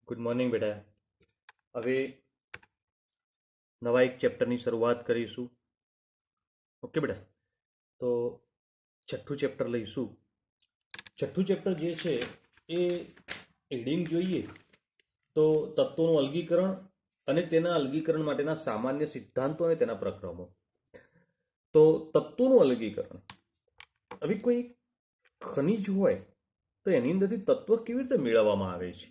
Good morning બેટા. હવે નવા એક ચેપ્ટરની શરૂઆત કરીશું. ઓકે બેટા, તો છઠ્ઠું ચેપ્ટર લઈશું. છઠ્ઠું ચેપ્ટર જે છે એ હેડિંગ જોઈએ તો તત્વોનું અલગીકરણ અને તેના અલગીકરણ માટેના સામાન્ય સિદ્ધાંતો અને તેના પ્રક્રમો. તો તત્વોનું અલગીકરણ, હવે કોઈ ખનિજ હોય તો એની અંદરથી તત્વ કેવી રીતે મેળવવામાં આવે છે,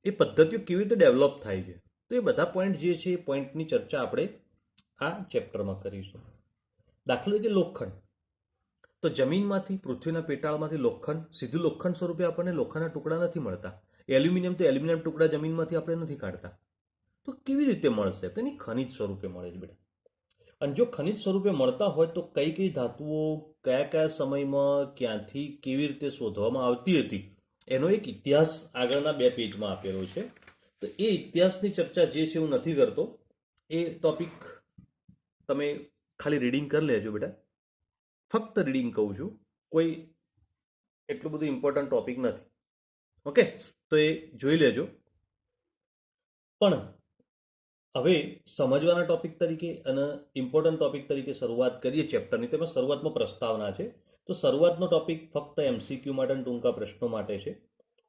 એ પદ્ધતિઓ કેવી રીતે ડેવલપ થાય છે, તો એ બધા પોઈન્ટ જે છે એ પોઈન્ટની ચર્ચા આપણે આ ચેપ્ટરમાં કરીશું. દાખલા તરીકે લોખંડ, તો જમીનમાંથી પૃથ્વીના પેટાળમાંથી લોખંડ સીધું લોખંડ સ્વરૂપે આપણને લોખંડના ટુકડા નથી મળતા. એલ્યુમિનિયમ તો એલ્યુમિનિયમ ટુકડા જમીનમાંથી આપણે નથી કાઢતા. તો કેવી રીતે મળશે? તો એની ખનિજ સ્વરૂપે મળે છે બેટા. અને જો ખનિજ સ્વરૂપે મળતા હોય તો કઈ કઈ ધાતુઓ કયા કયા સમયમાં ક્યાંથી કેવી રીતે શોધવામાં આવતી હતી એનો એક ઇતિહાસ આગળના 2 પેજમાં આપેલો છે. તો એ ઇતિહાસની ચર્ચા જે છે હું નથી કરતો. એ ટોપિક તમે ખાલી રીડિંગ કરી લેજો બેટા. ફક્ત રીડિંગ કહું છું, કોઈ એટલું બધું ઇમ્પોર્ટન્ટ ટોપિક નથી. ઓકે, તો એ જોઈ લેજો. પણ હવે સમજવાના ટોપિક તરીકે અને ઇમ્પોર્ટન્ટ ટોપિક તરીકે શરૂઆત કરીએ ચેપ્ટરની. તેમાં શરૂઆતમાં પ્રસ્તાવના છે. તો શરૂઆતનો ટોપિક ફક્ત MCQ માટે અને ટૂંકા પ્રશ્નો માટે છે.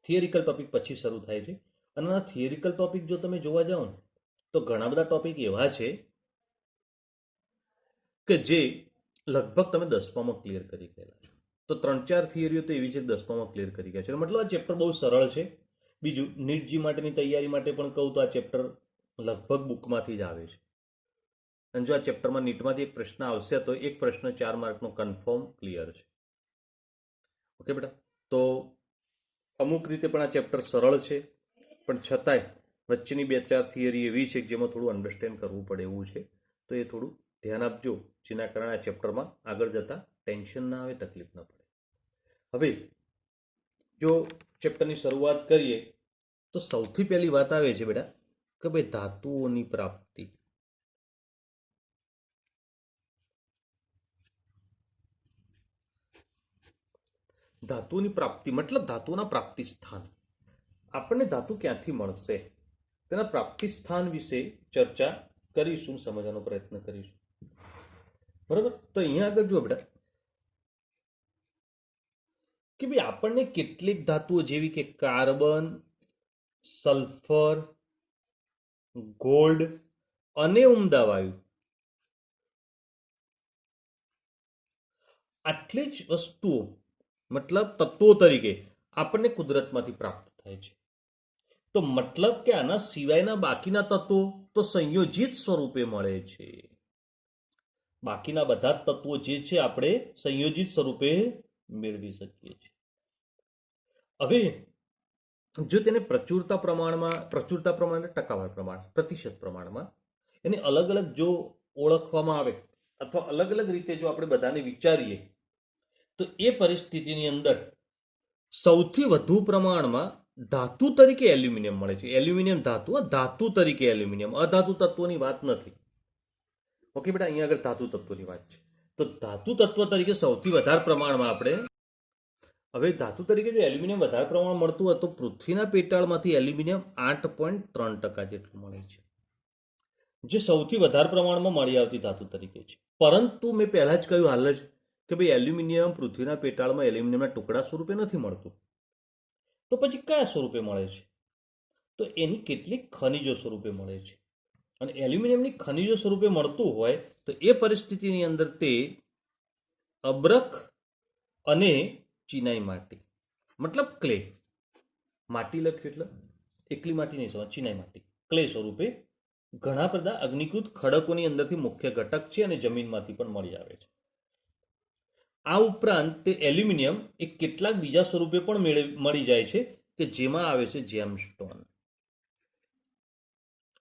થિયરિકલ ટોપિક પછી શરૂ થાય છે. અને આ થિયરિકલ ટોપિક જો તમે જોવા જાઓ ને તો ઘણા બધા ટોપિક એવા છે કે જે લગભગ તમે 10મામાં ક્લિયર કરી ગયેલા છો. તો 3-4 થિયરીઓ તો એવી છે 10મામાં ક્લિયર કરી ગયા છે. મતલબ આ ચેપ્ટર બહુ સરળ છે. બીજું, નીટજી માટેની તૈયારી માટે પણ કહું તો આ ચેપ્ટર લગભગ બુકમાંથી જ આવે છે. અને જો આ ચેપ્ટરમાં નીટમાંથી એક પ્રશ્ન આવશે તો એક પ્રશ્ન 4 માર્કનો કન્ફર્મ ક્લિયર છે. ઓકે બેટા, તો અમુક રીતે પણ આ ચેપ્ટર સરળ છે, પણ છતાંય વચ્ચેની 2-4 થિયરી એવી છે કે જેમાં થોડું અન્ડરસ્ટેન્ડ કરવું પડે એવું છે. તો એ થોડું ધ્યાન આપજો, જેના કારણે આ ચેપ્ટરમાં આગળ જતા ટેન્શન ના આવે, તકલીફ ના પડે. હવે જો ચેપ્ટરની શરૂઆત કરીએ તો સૌથી પહેલી વાત આવે છે બેટા કે ભાઈ ધાતુઓની પ્રાપ્તિ. ધાતુની પ્રાપ્તિ મતલબ ધાતુના પ્રાપ્તિ સ્થાન. આપણને ધાતુ ક્યાંથી મળશે તેના પ્રાપ્તિ સ્થાન વિશે ચર્ચા કરીશું, સમજવાનો પ્રયત્ન કરીશું. બરાબર, તો અહીંયા આગળ જો બેટા કે ભાઈ આપણને કેટલીક ધાતુઓ જેવી કે કાર્બન, સલ્ફર, ગોલ્ડ અને ઉમદા વાયુ, આટલી જ વસ્તુઓ મતલબ તત્વો તરીકે આપણને કુદરતમાંથી પ્રાપ્ત થાય છે. તો મતલબ કે આના સિવાયના બાકીના તત્વો તો સંયોજિત સ્વરૂપે મળે છે. બાકીના બધા જ તત્વો જે છે આપણે સંયોજિત સ્વરૂપે મેળવી શકીએ છીએ. હવે જો તેને પ્રચુરતા પ્રમાણમાં ટકાવાર પ્રમાણ પ્રતિશત પ્રમાણમાં એને અલગ અલગ જો ઓળખવામાં આવે અથવા અલગ અલગ રીતે જો આપણે બધાને વિચારીએ તો એ પરિસ્થિતિની અંદર સૌથી વધુ પ્રમાણમાં ધાતુ તરીકે એલ્યુમિનિયમ મળે છે. એલ્યુમિનિયમ ધાતુ તરીકે એલ્યુમિનિયમ, અધાતુ તત્વોની વાત નથી. ઓકે બેટા, અહીંયા આગળ ધાતુ તત્વોની વાત છે. તો ધાતુ તત્વ તરીકે સૌથી વધારે પ્રમાણમાં આપણે, હવે ધાતુ તરીકે જો એલ્યુમિનિયમ વધારે પ્રમાણમાં મળતું હોય તો પૃથ્વીના પેટાળમાંથી એલ્યુમિનિયમ 8.3% જેટલું મળે છે, જે સૌથી વધારે પ્રમાણમાં મળી આવતી ધાતુ તરીકે છે. પરંતુ મેં પહેલા જ કહ્યું હાલ જ કે ભાઈ એલ્યુમિનિયમ પૃથ્વીના પેટાળમાં એલ્યુમિનિયમના ટુકડા સ્વરૂપે નથી મળતું. તો પછી કયા સ્વરૂપે મળે છે? તો એની કેટલીક ખનિજો સ્વરૂપે મળે છે. અને એલ્યુમિનિયમની ખનિજો સ્વરૂપે મળતું હોય તો એ પરિસ્થિતિની અંદર તે અબ્રક અને ચિનાઈ માટી મતલબ ક્લે, માટી લખ્યું એટલે એકલી માટી નહીં સમજ, ચિનાઈ માટી ક્લે સ્વરૂપે ઘણા બધા અગ્નિકૃત ખડકોની અંદરથી મુખ્ય ઘટક છે અને જમીનમાંથી પણ મળી આવે છે. આ ઉપરાંત તે એલ્યુમિનિયમ એ કેટલાક બીજા સ્વરૂપે પણ મળી જાય છે કે જેમાં આવે છે જેમસ્ટોન.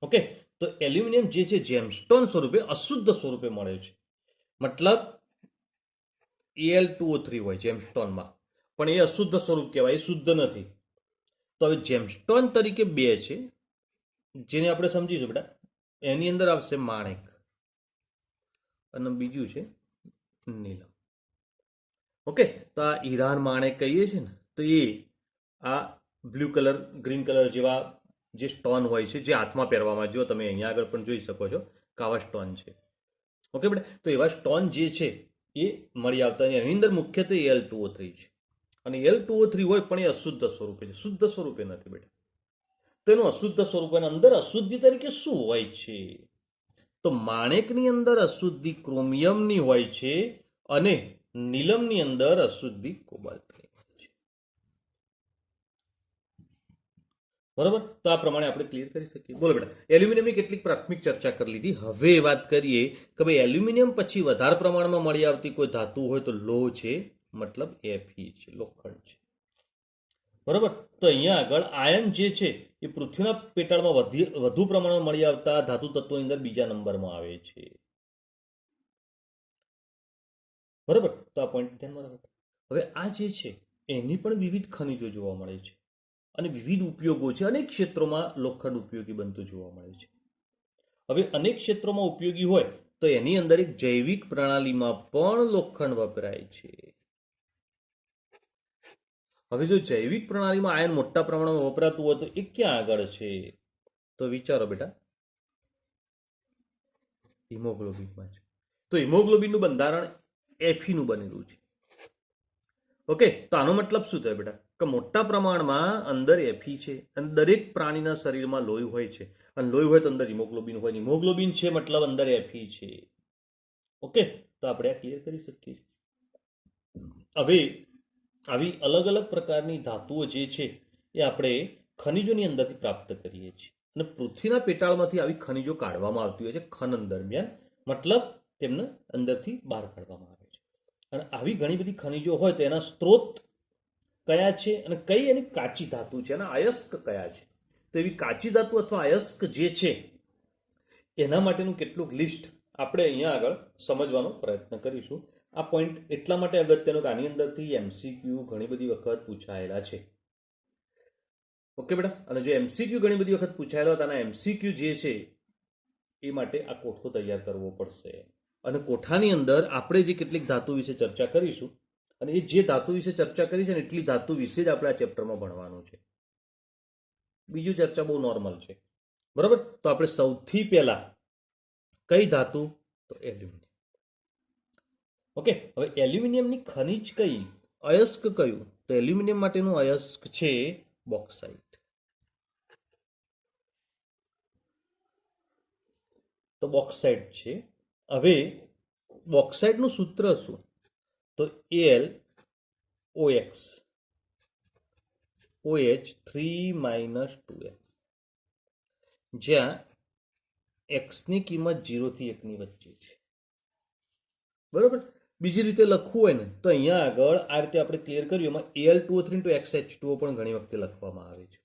ઓકે, તો એલ્યુમિનિયમ જે છે જેમસ્ટોન સ્વરૂપે અશુદ્ધ સ્વરૂપે મળે છે. મતલબ Al2O3 હોય જેમસ્ટોનમાં, પણ એ અશુદ્ધ સ્વરૂપ કહેવાય, એ શુદ્ધ નથી. તો હવે જેમસ્ટોન તરીકે 2 છે જેને આપણે સમજીશું બેટા. એની અંદર આવશે માણેક અને બીજું છે નીલમ. ઓકે, તો આ ઈરાન માણેક કહીએ છીએ ને, તો એ આ બ્લુ કલર, ગ્રીન કલર જેવા જે સ્ટોન હોય છે, જે હાથમાં પહેરવામાં, જો તમે અહીંયા આગળ પણ જોઈ શકો છો કાવા સ્ટોન છે. ઓકે બેટા, તો એવા સ્ટોન જે છે એ મળી આવતા, એની અંદર મુખ્યત્વે Al2O3 છે. અને Al2O3 હોય પણ એ અશુદ્ધ સ્વરૂપે છે, શુદ્ધ સ્વરૂપે નથી બેટા. તો એનું અશુદ્ધ સ્વરૂપ, એના અંદર અશુદ્ધિ તરીકે શું હોય છે? તો માણેકની અંદર અશુદ્ધિ ક્રોમિયમની હોય છે અને નીલમની અંદર અશુદ્ધિ કોબાલ્ટની હોય છે. બરોબર, તો આ પ્રમાણે આપણે ક્લિયર કરી શકીએ. બોલો બેટા, એલ્યુમિનિયમની કેટલીક પ્રાથમિક ચર્ચા કરી લીધી. હવે વાત કરીએ કે ભાઈ એલ્યુમિનિયમ પછી વધારે પ્રમાણમાં મળી આવતી કોઈ ધાતુ હોય તો લોહ છે, મતલબ Fe છે, લોખંડ છે. બરોબર, તો અહીંયા આગળ આયન જે છે એ પૃથ્વીના પેટાળમાં વધુ પ્રમાણમાં મળી આવતા ધાતુ તત્વોની અંદર બીજા નંબરમાં આવે છે. બરોબર, તો આ પોઈન્ટ ધ્યાનમાં રાખો. હવે આ જે છે એની પણ વિવિધ ખનિજો જોવા મળે છે અને વિવિધ ઉપયોગો છે. અનેક ક્ષેત્રોમાં લોખંડ ઉપયોગી બનતું જોવા મળે છે. હવે અનેક ક્ષેત્રોમાં ઉપયોગી હોય તો એની અંદર એક જૈવિક પ્રણાલીમાં પણ લોખંડ વપરાય છે. હવે જો જૈવિક પ્રણાલીમાં આયન મોટા પ્રમાણમાં વપરાતું હોય તો એ ક્યાં આગળ છે? તો વિચારો બેટા, હિમોગ્લોબિનમાં છે. તો હિમોગ્લોબિનનું બંધારણ Fe નું બનેલું છે. ઓકે, તો આનો મતલબ શું થાય બેટા? કે મોટા પ્રમાણમાં અંદર Fe છે અને દરેક પ્રાણીના શરીરમાં લોહી હોય છે, અને લોહી હોય તો અંદર હિમોગ્લોબિન હોય. હિમોગ્લોબિન છે મતલબ અંદર Fe છે. ઓકે, તો આપણે આ ક્લિયર કરી શકીએ. હવે આવી અલગ અલગ પ્રકારની ધાતુઓ જે છે એ આપણે ખનિજોની અંદરથી પ્રાપ્ત કરીએ છીએ, અને પૃથ્વીના પેટાળમાંથી આવી ખનિજો કાઢવામાં આવતી હોય છે ખનન દરમિયાન, મતલબ તેમને અંદરથી બહાર કાઢવામાં આવે છે. અને આવી ઘણી બધી ખનિજો હોય તો એના સ્ત્રોત કયા છે અને કઈ એની કાચી ધાતુ છે, એના અયસ્ક કયા છે. તો એવી કાચી ધાતુ અથવા અયસ્ક જે છે એના માટેનું કેટલુંક લિસ્ટ આપણે અહીંયા આગળ સમજવાનો પ્રયત્ન કરીશું. આ પોઈન્ટ એટલા માટે અગત્યનો કે આની અંદરથી MCQ ઘણી બધી વખત પૂછાયેલા છે. ઓકે બેટા, અને જો MCQ ઘણી બધી વખત પૂછાયેલા હતા, MCQ જે છે એ માટે આ કોઠો તૈયાર કરવો પડશે. અને કોઠાની અંદર આપણે જે કેટલીક ધાતુ વિશે ચર્ચા કરીશું, અને એ જે ધાતુ વિશે ચર્ચા કરી છે ને એટલી ધાતુ વિશે જ આપણે આ ચેપ્ટરમાં ભણવાનું છે. બીજું ચર્ચા બહુ નોર્મલ છે. બરાબર, તો આપણે સૌથી પહેલા કઈ ધાતુ? તો એલ્યુમિનિયમ. ઓકે, હવે એલ્યુમિનિયમની ખનિજ કઈ, અયસ્ક કયું? તો એલ્યુમિનિયમ માટેનું અયસ્ક છે બોક્સાઇટ. તો બોક્સાઇટ છે. હવે બોક્સાઇટનું સૂત્ર શું? તો AlOX OH3 - 2x, જ્યાં એક્સની કિંમત 0 થી 1 ની વચ્ચે છે. બરોબર, બીજી રીતે લખવું હોય ને તો અહીંયા આગળ આ રીતે આપણે ક્લિયર કર્યું, એમાં Al2O3 × XH2O પણ ઘણી વખતે લખવામાં આવે છે.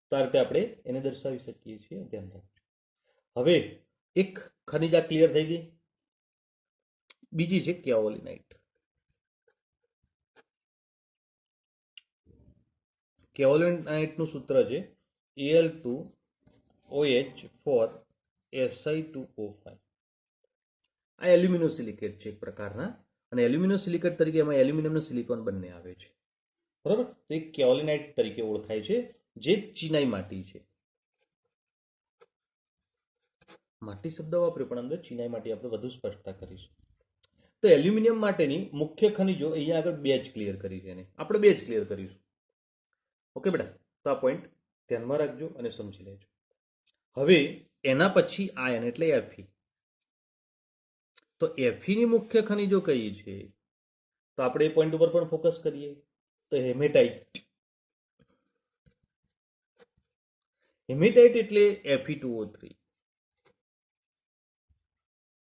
તો આ રીતે આપણે એને દર્શાવી શકીએ છીએ, ધ્યાન રાખજો. હવે એક ખનિજ આ ક્લિયર થઈ ગઈ. બીજી છે કેઓલિનાઇટ. કેઓલિનાઇટનું સૂત્ર છે Al2OH4Si2O5. આ એલ્યુમિનોસિલિકેટ છે એક પ્રકારના, અને એલ્યુમિનોસિલિકેટ તરીકે એમાં એલ્યુમિનિયમ અને સિલિકોન બંને આવે છે. બરાબર, તો એક કેઓલિનાઇટ તરીકે ઓળખાય છે, જે ચિનાઈ માટી છે. માટી શબ્દ વાપર્યો પણ અંદર ચિનાઈ માટી આપણે વધુ સ્પષ્ટતા કરીશું. તો એલ્યુમિનિયમ માટેની મુખ્ય ખનિજો અહીંયા આગળ બે જ ક્લિયર કરી છે, એને આપણે બે જ ક્લિયર કરીશું. ઓકે બેટા, તો આ પોઈન્ટ ધ્યાનમાં રાખજો અને સમજી લેજો. હવે એના પછી આયન એટલે Fe. તો Fe ની મુખ્ય ખનિજો કઈ છે? તો આપણે એ પોઈન્ટ ઉપર પણ ફોકસ કરીએ. તો હેમેટાઇટ. હેમેટાઇટ એટલે Fe2O3.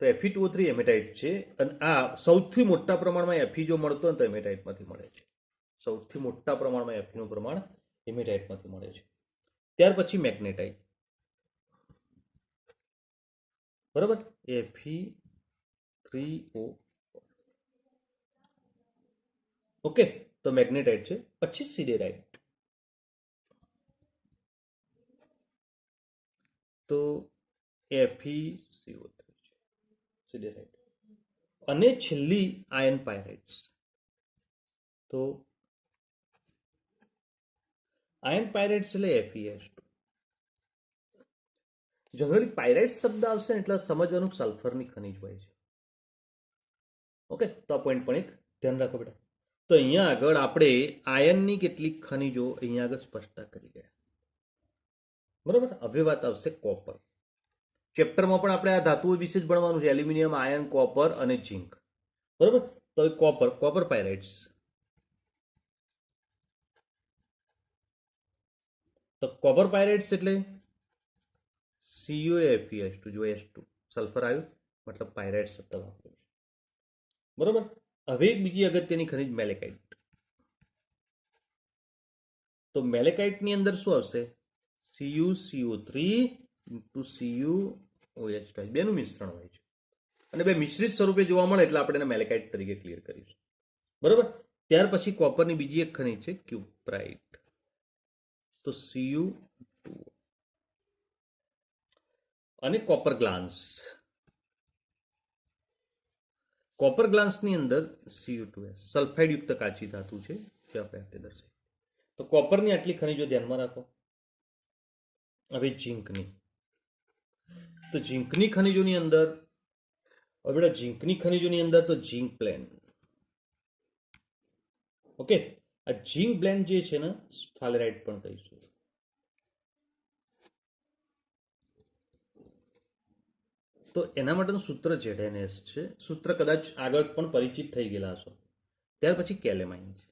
તો Fe2O3 હેમેટાઇટ છે, અને આ સૌથી મોટા પ્રમાણમાં Fe જો મળતો હોય તો હેમેટાઇટમાંથી મળે છે. સૌથી મોટા પ્રમાણમાં Fe નું પ્રમાણ હેમેટાઇટમાંથી મળે છે. ત્યાર પછી મેગ્નેટાઇટ. બરાબર, Fe3O. ઓકે, તો મેગ્નેટાઇટ છે. પછી સિડેરાઇટ. તો FeCO3 છે, સિડેરાઇટ. અને છેલ્લી આયન પાયરાઇટ્સ. તો આયન પાયરેટ્સ એટલે FeS2. જનરલી પાયરેટ્સ શબ્દ આવશે ને એટલે સમજવાનું સલ્ફરની ખનિજ હોય છે. ઓકે, તો આ પોઈન્ટ પણ એક ધ્યાન રાખો બેટા. તો અહીંયા આગળ આપણે આયનની કેટલીક ખનિજો અહીંયા આગળ સ્પષ્ટતા કરી ગયા. બરાબર. હવે વાત આવશે કોપર. ચેપ્ટરમાં પણ આપણે આ ધાતુઓ વિશે જ ભણવાનું છે, એલ્યુમિનિયમ, આયન, કોપર અને ઝીંક. બરાબર. તો કોપર પાયરેટ્સ. તો કોપર પાયરેટ્સ એટલે CuFeS2. જો S2 સલ્ફર આવ્યું મતલબ પાયરેટ શબ્દ વાપર્યો છે. બરાબર. હવે એક બીજી અગત્યની ખનિજ મેલેકાઇટ. તો મેલેકાઇટની અંદર શું આવશે? CuCO3 CuOH2 બેનું મિશ્રણ હોય છે અને બે મિશ્રિત સ્વરૂપે જોવા મળે એટલે આપણે એને મેલેકાઇટ તરીકે ક્લિયર કરીશું. બરાબર. ત્યાર પછી કોપરની બીજી એક ખનિજ છે ક્યુપ્રાઇટ. તો Cu2 અને કોપર ગ્લાન્સ. કોપર ગ્લાન્સની અંદર Cu2S સલ્ફાઇડ યુક્ત કાચી ધાતુ છે જે આપણે તે દર્શાવી. તો કોપરની આટલી ખનિજો ધ્યાનમાં રાખો. હવે ઝીંકની. તો ઝીંકની ખનિજોની અંદર તો ઝીંક બ્લેન્ડ. ઓકે, આ ઝીંક બ્લેન્ડ જે છે ને સ્ફાલેરાઇટ પણ કહીશું. તો એના માટેનું સૂત્ર ZnS છે. સૂત્ર કદાચ આગળ પણ પરિચિત થઈ ગયેલા હશો. ત્યાર પછી કેલેમાઇન છે.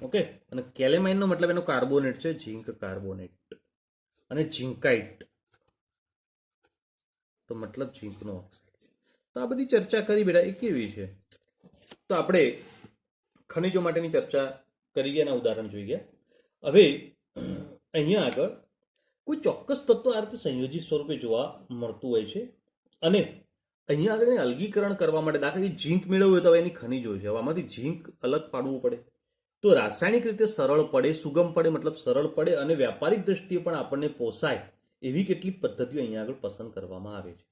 ઓકે, અને કેલેમાઇનનો મતલબ એનો કાર્બોનેટ છે, ઝીંક કાર્બોનેટ. અને ઝીંકાઇટ તો મતલબ ઝીંકનો ઓક્સાઇડ. તો આ બધી ચર્ચા કરી બેટા એ કેવી છે? તો આપણે ખનિજો માટેની ચર્ચા કરી ગયા, એના ઉદાહરણ જોઈ ગયા. હવે અહીંયા આગળ કોઈ ચોક્કસ તત્વ આ રીતે સંયોજિત સ્વરૂપે જોવા મળતું હોય છે અને અહીંયા આગળ અલગીકરણ કરવા માટે દાખલા કે ઝીંક મેળવવું હોય તો એની ખનિજો છે. હવે આમાંથી ઝીંક અલગ પાડવું પડે તો રાસાયણિક રીતે સરળ પડે, સુગમ પડે, મતલબ સરળ પડે અને વ્યાપારિક દ્રષ્ટિએ પણ આપણને પોસાય એવી કેટલીક પદ્ધતિઓ અહીંયા આગળ પસંદ કરવામાં આવે છે.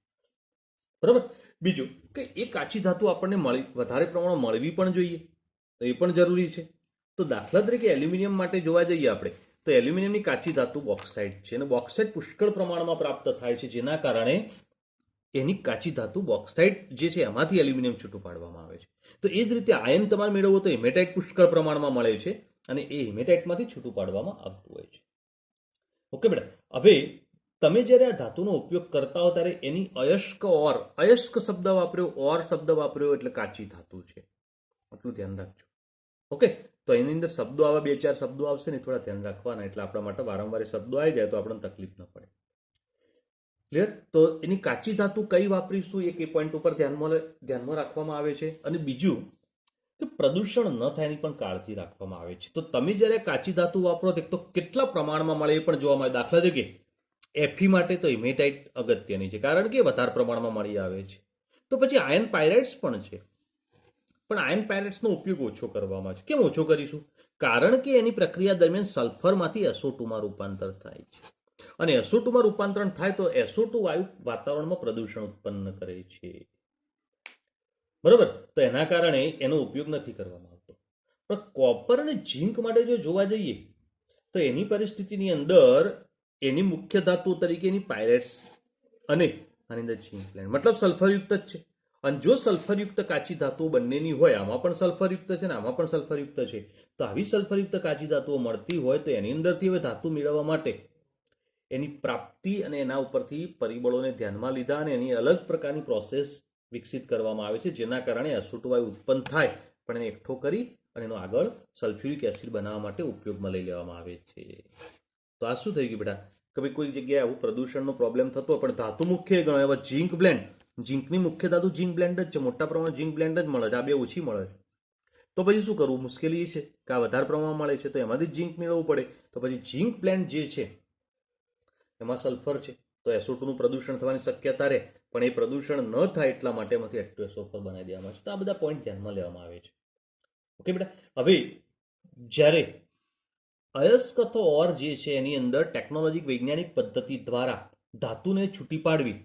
બરાબર. બીજું કે એ કાચી ધાતુ આપણને વધારે પ્રમાણમાં મળવી પણ જોઈએ, તો એ પણ જરૂરી છે. તો દાખલા તરીકે એલ્યુમિનિયમ માટે જોવા જઈએ આપણે તો એલ્યુમિનિયમની કાચી ધાતુ બોક્સાઇટ છે અને બોક્સાઇટ પુષ્કળ પ્રમાણમાં પ્રાપ્ત થાય છે, જેના કારણે એની કાચી ધાતુ બોક્સાઇટ જે છે એમાંથી એલ્યુમિનિયમ છૂટું પાડવામાં આવે છે. તો એ જ રીતે આયન તમારે મેળવવો તો હિમેટાઇટ પુષ્કળ પ્રમાણમાં મળે છે અને એ હિમેટાઇટમાંથી છૂટું પાડવામાં આવતું હોય છે. ઓકે બેટા. હવે તમે જ્યારે આ ધાતુનો ઉપયોગ કરતા હો ત્યારે એની અયસ્ક શબ્દ વાપર્યો એટલે કાચી ધાતુ છે, એટલું ધ્યાન રાખજો. ઓકે, તો એની અંદર શબ્દો આવા 2-4 શબ્દો આવશે ને થોડા ધ્યાન રાખવાના, એટલે આપણા માટે વારંવાર શબ્દો આવી જાય તો આપણને તકલીફ ન પડે. ક્લિયર? તો એની કાચી ધાતુ કઈ વાપરીશું એક એ પોઈન્ટ ઉપર ધ્યાનમાં રાખવામાં આવે છે. અને બીજું કે પ્રદૂષણ ન થાય એની પણ કાળજી રાખવામાં આવે છે. તો તમે જ્યારે કાચી ધાતુ વાપરો તો કેટલા પ્રમાણમાં મળે એ પણ જોવા મળે. દાખલા તરીકે Fe માટે તો હિમેટાઇટ અગત્યની છે કારણ કે વધારે પ્રમાણમાં મળી આવે છે. તો પછી આયન પાયરેટ્સ પણ છે, પણ આયન પાયરેટ્સનો ઉપયોગ ઓછો કરવામાં છે. કેમ ઓછો કરીશું? કારણ કે એની પ્રક્રિયા દરમિયાન સલ્ફરમાંથી SO2માં રૂપાંતર થાય છે અને SO2માં રૂપાંતરણ થાય તો SO2 વાયુ વાતાવરણમાં પ્રદૂષણ ઉત્પન્ન કરે છે. બરોબર. તો એના કારણે એનો ઉપયોગ નથી કરવામાં આવતો. પણ કોપર અને ઝીંક માટે જો જોવા જઈએ તો એની પરિસ્થિતિની અંદર એની મુખ્ય ધાતુ તરીકે એની પાયરેટ્સ અને આની અંદર ઝીંક બ્લેન્ડ મતલબ સલ્ફરયુક્ત જ છે. અને જો સલ્ફરયુક્ત કાચી ધાતુઓ બંનેની હોય, આમાં પણ સલ્ફરયુક્ત છે ને આમાં પણ સલ્ફરયુક્ત છે, તો આવી સલ્ફરયુક્ત કાચી ધાતુઓ મળતી હોય તો એની અંદરથી હવે ધાતુ મેળવવા માટે એની પ્રાપ્તિ અને એના ઉપરથી પરિબળોને ધ્યાનમાં લીધા અને એની અલગ પ્રકારની પ્રોસેસ વિકસિત કરવામાં આવે છે, જેના કારણે SO2 વાયુ ઉત્પન્ન થાય પણ એને એકઠો કરી અને એનો આગળ સલ્ફ્યુરિક એસિડ બનાવવા માટે ઉપયોગમાં લઈ લેવામાં આવે છે. તો આ શું થઈ ગયું બેટા કે ભાઈ કોઈ જગ્યાએ આવું પ્રદૂષણનો પ્રોબ્લેમ થતો હોય પણ ધાતુ મુખ્ય ગણાય. હવે ઝીંક બ્લેન્ડ, ઝીંકની મુખ્ય ધાતુ ઝીંક બ્લેન્ડ જ છે, મોટા પ્રમાણમાં ઝીંક બ્લેન્ડ જ મળે છે, આ બે ઓછી મળે છે. તો પછી શું કરવું? મુશ્કેલી એ છે કે આ વધારે પ્રમાણમાં મળે છે તો એમાંથી ઝીંક મેળવવું પડે. તો પછી ઝીંક બ્લેન્ડ જે છે એમાં સલ્ફર છે તો SO2નું પ્રદૂષણ થવાની શક્યતા રહે, પણ એ પ્રદૂષણ ન થાય એટલા માટે એમાંથી H2SO4 બનાવી દેવામાં આવે છે. તો આ બધા પોઈન્ટ ધ્યાનમાં લેવામાં આવે છે. ઓકે બેટા. હવે જ્યારે અયસ્ક અથવા ઓર જે છે એની અંદર ટેકનોલોજી વૈજ્ઞાનિક પદ્ધતિ દ્વારા ધાતુને છૂટી પાડવી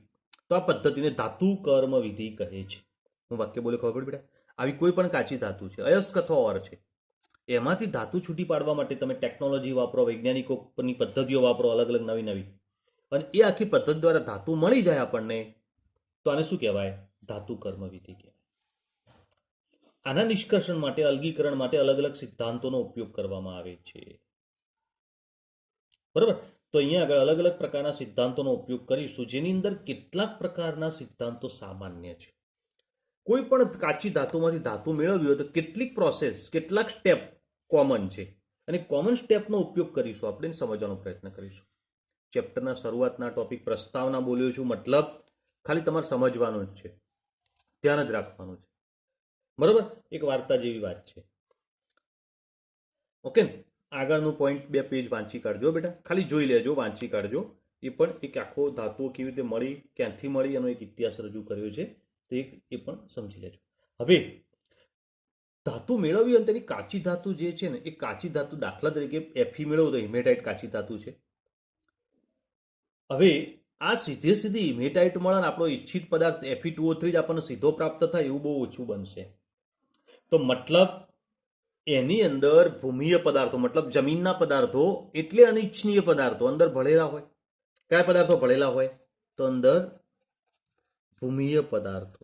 તો આ પદ્ધતિને ધાતુ કર્મ વિધિ કહે છે. હું વાક્ય બોલે ખબર પડી બેટા? આવી કોઈ પણ કાચી ધાતુ છે, અયસ્ક અથવા ઓર છે, એમાંથી ધાતુ છૂટી પાડવા માટે તમે ટેકનોલોજી વાપરો, વૈજ્ઞાનિકોની પદ્ધતિઓ વાપરો, અલગ અલગ નવી નવી, અને એ આખી પદ્ધતિ દ્વારા ધાતુ મળી જાય આપણને, તો આને શું કહેવાય? ધાતુ કર્મવિધિ કહેવાય. આના નિષ્કર્ષણ માટે, અલગીકરણ માટે અલગ અલગ સિદ્ધાંતોનો ઉપયોગ કરવામાં આવે છે. બરાબર. તો અહીંયા આગળ અલગ અલગ પ્રકારના સિદ્ધાંતોનો ઉપયોગ કરીશું, જેની અંદર કેટલાક પ્રકારના સિદ્ધાંતો સામાન્ય છે. કોઈ પણ કાચી ધાતુમાંથી ધાતુ મેળવવી હોય તો કેટલીક પ્રોસેસ, કેટલાક સ્ટેપ કોમન છે, અને કોમન સ્ટેપનો ઉપયોગ કરીશું, આપણે સમજવાનો પ્રયત્ન કરીશું. ચેપ્ટરના શરૂઆતના ટોપિક પ્રસ્તાવના બોલ્યો છું, મતલબ ખાલી તમારે સમજવાનું જ છે, ધ્યાન જ રાખવાનું છે. બરાબર. એક વાર્તા જેવી વાત છે. ઓકે. આગળનું પોઈન્ટ 2 પેજ વાંચી કાઢજો બેટા, ખાલી જોઈ લેજો, વાંચી કાઢજો. એ પણ એક આખો ધાતુઓ કેવી રીતે મળી, ક્યાંથી મળી, એનો એક ઇતિહાસ રજૂ કર્યો છે, તો એ પણ સમજી લેજો. હવે ધાતુ મેળવવી અને તેની કાચી ધાતુ જે છે ને, એ કાચી ધાતુ, દાખલા તરીકે એફી મેળવો તો હિમેટાઇટ કાચી ધાતુ છે. હવે આ સીધે સીધી હિમેટાઇટ મળે ને આપણો ઈચ્છિત પદાર્થ Fe2O3 જ આપણને સીધો પ્રાપ્ત થાય એવું બહુ ઓછું બનશે. તો મતલબ એની અંદર ભૂમિય પદાર્થો, મતલબ જમીનના પદાર્થો, એટલે અનિચ્છનીય પદાર્થો અંદર ભળેલા હોય. કયા પદાર્થો ભળેલા હોય? તો અંદર ભૂમિય પદાર્થો,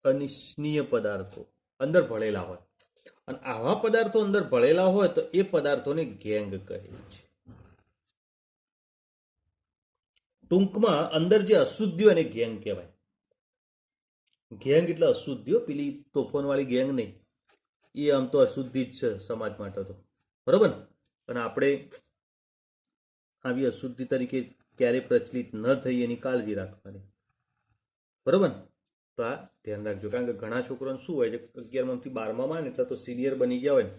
અનિચ્છનીય પદાર્થો અંદર ભળેલા હોય. અને આવા પદાર્થો અંદર ભળેલા હોય તો એ પદાર્થોને ગેંગ કહે છે. ટૂંકમાં અંદર જે અશુદ્ધિઓ એને ગેંગ કહેવાય. ગેંગ એટલે અશુદ્ધિઓ, પેલી તોફાનવાળી ગેંગ નહીં. એ આમ તો અશુદ્ધિ જ છે સમાજ માટે તો, બરાબર. અને આપણે આવી અશુદ્ધિ તરીકે ક્યારેય પ્રચલિત ન થઈ એની કાળજી રાખવાની, બરાબર. તો આ ધ્યાન રાખજો, કારણ કે ઘણા છોકરાઓને શું હોય છે, 11માથી 12મામાં એટલે તો સિનિયર બની ગયા હોય ને,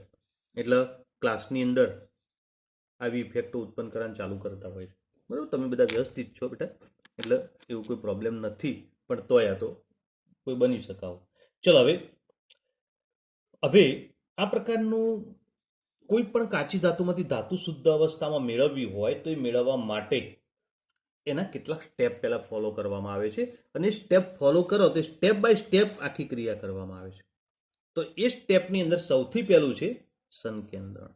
એટલે ક્લાસની અંદર આવી ઇફેક્ટો ઉત્પન્ન કરવાનું ચાલુ કરતા હોય છે. બરાબર. તમે બધા વ્યવસ્થિત છો બેટા, એટલે એવું કોઈ પ્રોબ્લેમ નથી, પણ તોય આ તો કોઈ બની શકાવ. ચલો હવે આ પ્રકારનું કોઈ પણ કાચી ધાતુમાંથી ધાતુ શુદ્ધ અવસ્થામાં મેળવવી હોય તો એ મેળવવા માટે એના કેટલાક સ્ટેપ પહેલા ફોલો કરવામાં આવે છે, અને સ્ટેપ ફોલો કરો તો સ્ટેપ બાય સ્ટેપ આખી ક્રિયા કરવામાં આવે છે. તો એ સ્ટેપની અંદર સૌથી પહેલું છે સંકેન્દ્રણ.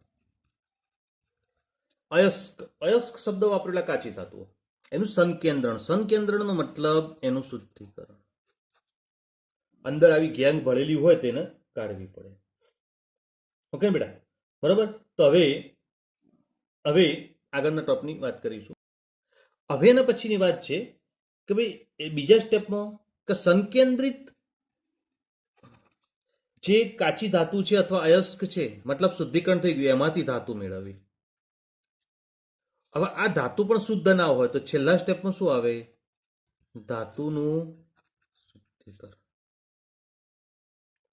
અયસ્ક, અયસ્ક શબ્દ વાપરેલા કાચી ધાતુઓ, એનું સંકેન્દ્રણ. સંકેન્દ્રણનો મતલબ એનું શુદ્ધિકરણ. અંદર આવી ગેંગ ભળેલી હોય તેને કાઢવી પડે. ઓકે બેટા, બરાબર. તો હવે આગળના ટોપની વાત કરીશું. હવે એના પછીની વાત છે કે ભાઈ બીજા સ્ટેપમાં કે સંકેન્દ્રિત જે કાચી ધાતુ છે અથવા અયસ્ક છે, મતલબ શુદ્ધિકરણ થઈ ગયું, એમાંથી ધાતુ મેળવવી. હવે આ ધાતુ પણ શુદ્ધ ના હોય તો છેલ્લા સ્ટેપમાં શું આવે? ધાતુનું શુદ્ધિકરણ.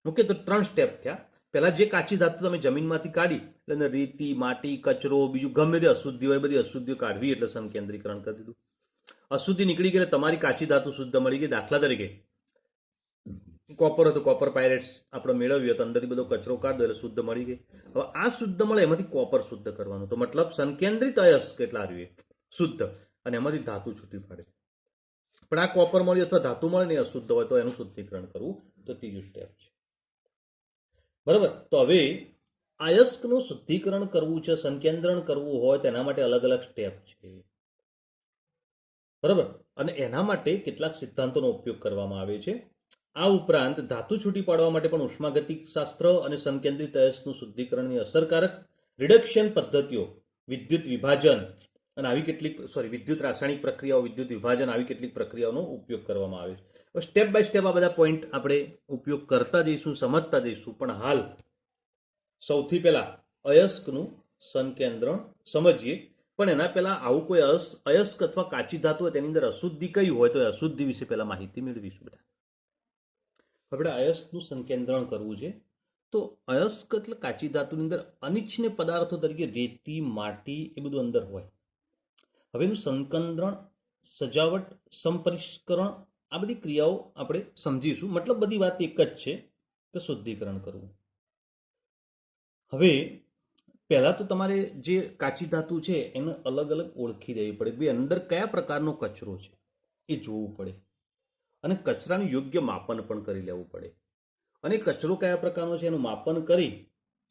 ઓકે. તો 3 સ્ટેપ થયા. પહેલા જે કાચી ધાતુ તમે જમીનમાંથી કાઢી, એટલે રેતી, માટી, કચરો, બીજું ગમે તે અશુદ્ધિ હોય, બધી અશુદ્ધિઓ કાઢવી એટલે સંકેન્દ્રીકરણ કરી દીધું. અશુદ્ધિ નીકળી ગઈ એટલે તમારી કાચી ધાતુ શુદ્ધ મળી ગઈ. દાખલા તરીકે કોપર હતો, કોપર પાયરેટ્સ આપણે મેળવ્યું તો અંદરથી બધો કચરો કાઢ દો એટલે શુદ્ધ મળી ગઈ. હવે આ શુદ્ધ મળે એમાંથી કોપર શુદ્ધ કરવાનું, તો મતલબ સંકેન્દ્રિત અયસ્ક કેટલા આવ્યું શુદ્ધ, અને એમાંથી ધાતુ છૂટી પાડે. પણ આ કોપર મળ્યું અથવા ધાતુ મળે ને અશુદ્ધ હોય તો એનું શુદ્ધિકરણ કરવું, તો ત્રીજું સ્ટેપ છે. બરાબર. તો હવે અયસ્કનું શુદ્ધિકરણ કરવું છે, સંકેન્દ્રણ કરવું હોય તો એના માટે અલગ અલગ સ્ટેપ છે, બરાબર. અને એના માટે કેટલાક સિદ્ધાંતોનો ઉપયોગ કરવામાં આવે છે. આ ઉપરાંત ધાતુ છૂટી પાડવા માટે પણ ઉષ્માગતિક શાસ્ત્ર અને સંકેન્દ્રિત અયસ્કનું શુદ્ધિકરણની અસરકારક રિડક્શન પદ્ધતિઓ, વિદ્યુત વિભાજન અને આવી કેટલીક વિદ્યુત રાસાયણિક પ્રક્રિયાઓ, વિદ્યુત વિભાજન, આવી કેટલીક પ્રક્રિયાઓનો ઉપયોગ કરવામાં આવે છે. સ્ટેપ બાય સ્ટેપ આ બધા પોઈન્ટ આપણે ઉપયોગ કરતા જઈશું, સમજતા જઈશું. પણ હાલ સૌથી પહેલા અયસ્કનું સંકેન્દ્રણ સમજીએ. પણ એના પહેલા આવું કોઈ અયસ્ક અથવા કાચી ધાતુ હોય તેની અંદર અશુદ્ધિ કઈ હોય તો અશુદ્ધિ વિશે પહેલા માહિતી મેળવીશું બેટા. આપણે અયસ્કનું સંકેન્દ્રણ કરવું છે. તો અયસ્ક એટલે કાચી ધાતુની અંદર અનિચ્છનીય પદાર્થો તરીકે રેતી, માટી એ બધું અંદર હોય. હવે એનું સંકેન્દ્રણ, સજાવટ, સંપરિષ્કરણ, આ બધી ક્રિયાઓ આપણે સમજીશું. મતલબ બધી વાત એક જ છે કે શુદ્ધિકરણ કરવું. હવે પહેલા તો તમારે જે કાચી ધાતુ છે એને અલગ અલગ ઓળખી દેવી પડે. ભાઈ અંદર કયા પ્રકારનો કચરો છે એ જોવું પડે, અને કચરાનું યોગ્ય માપન પણ કરી લેવું પડે. અને કચરો કયા પ્રકારનો છે એનું માપન કરી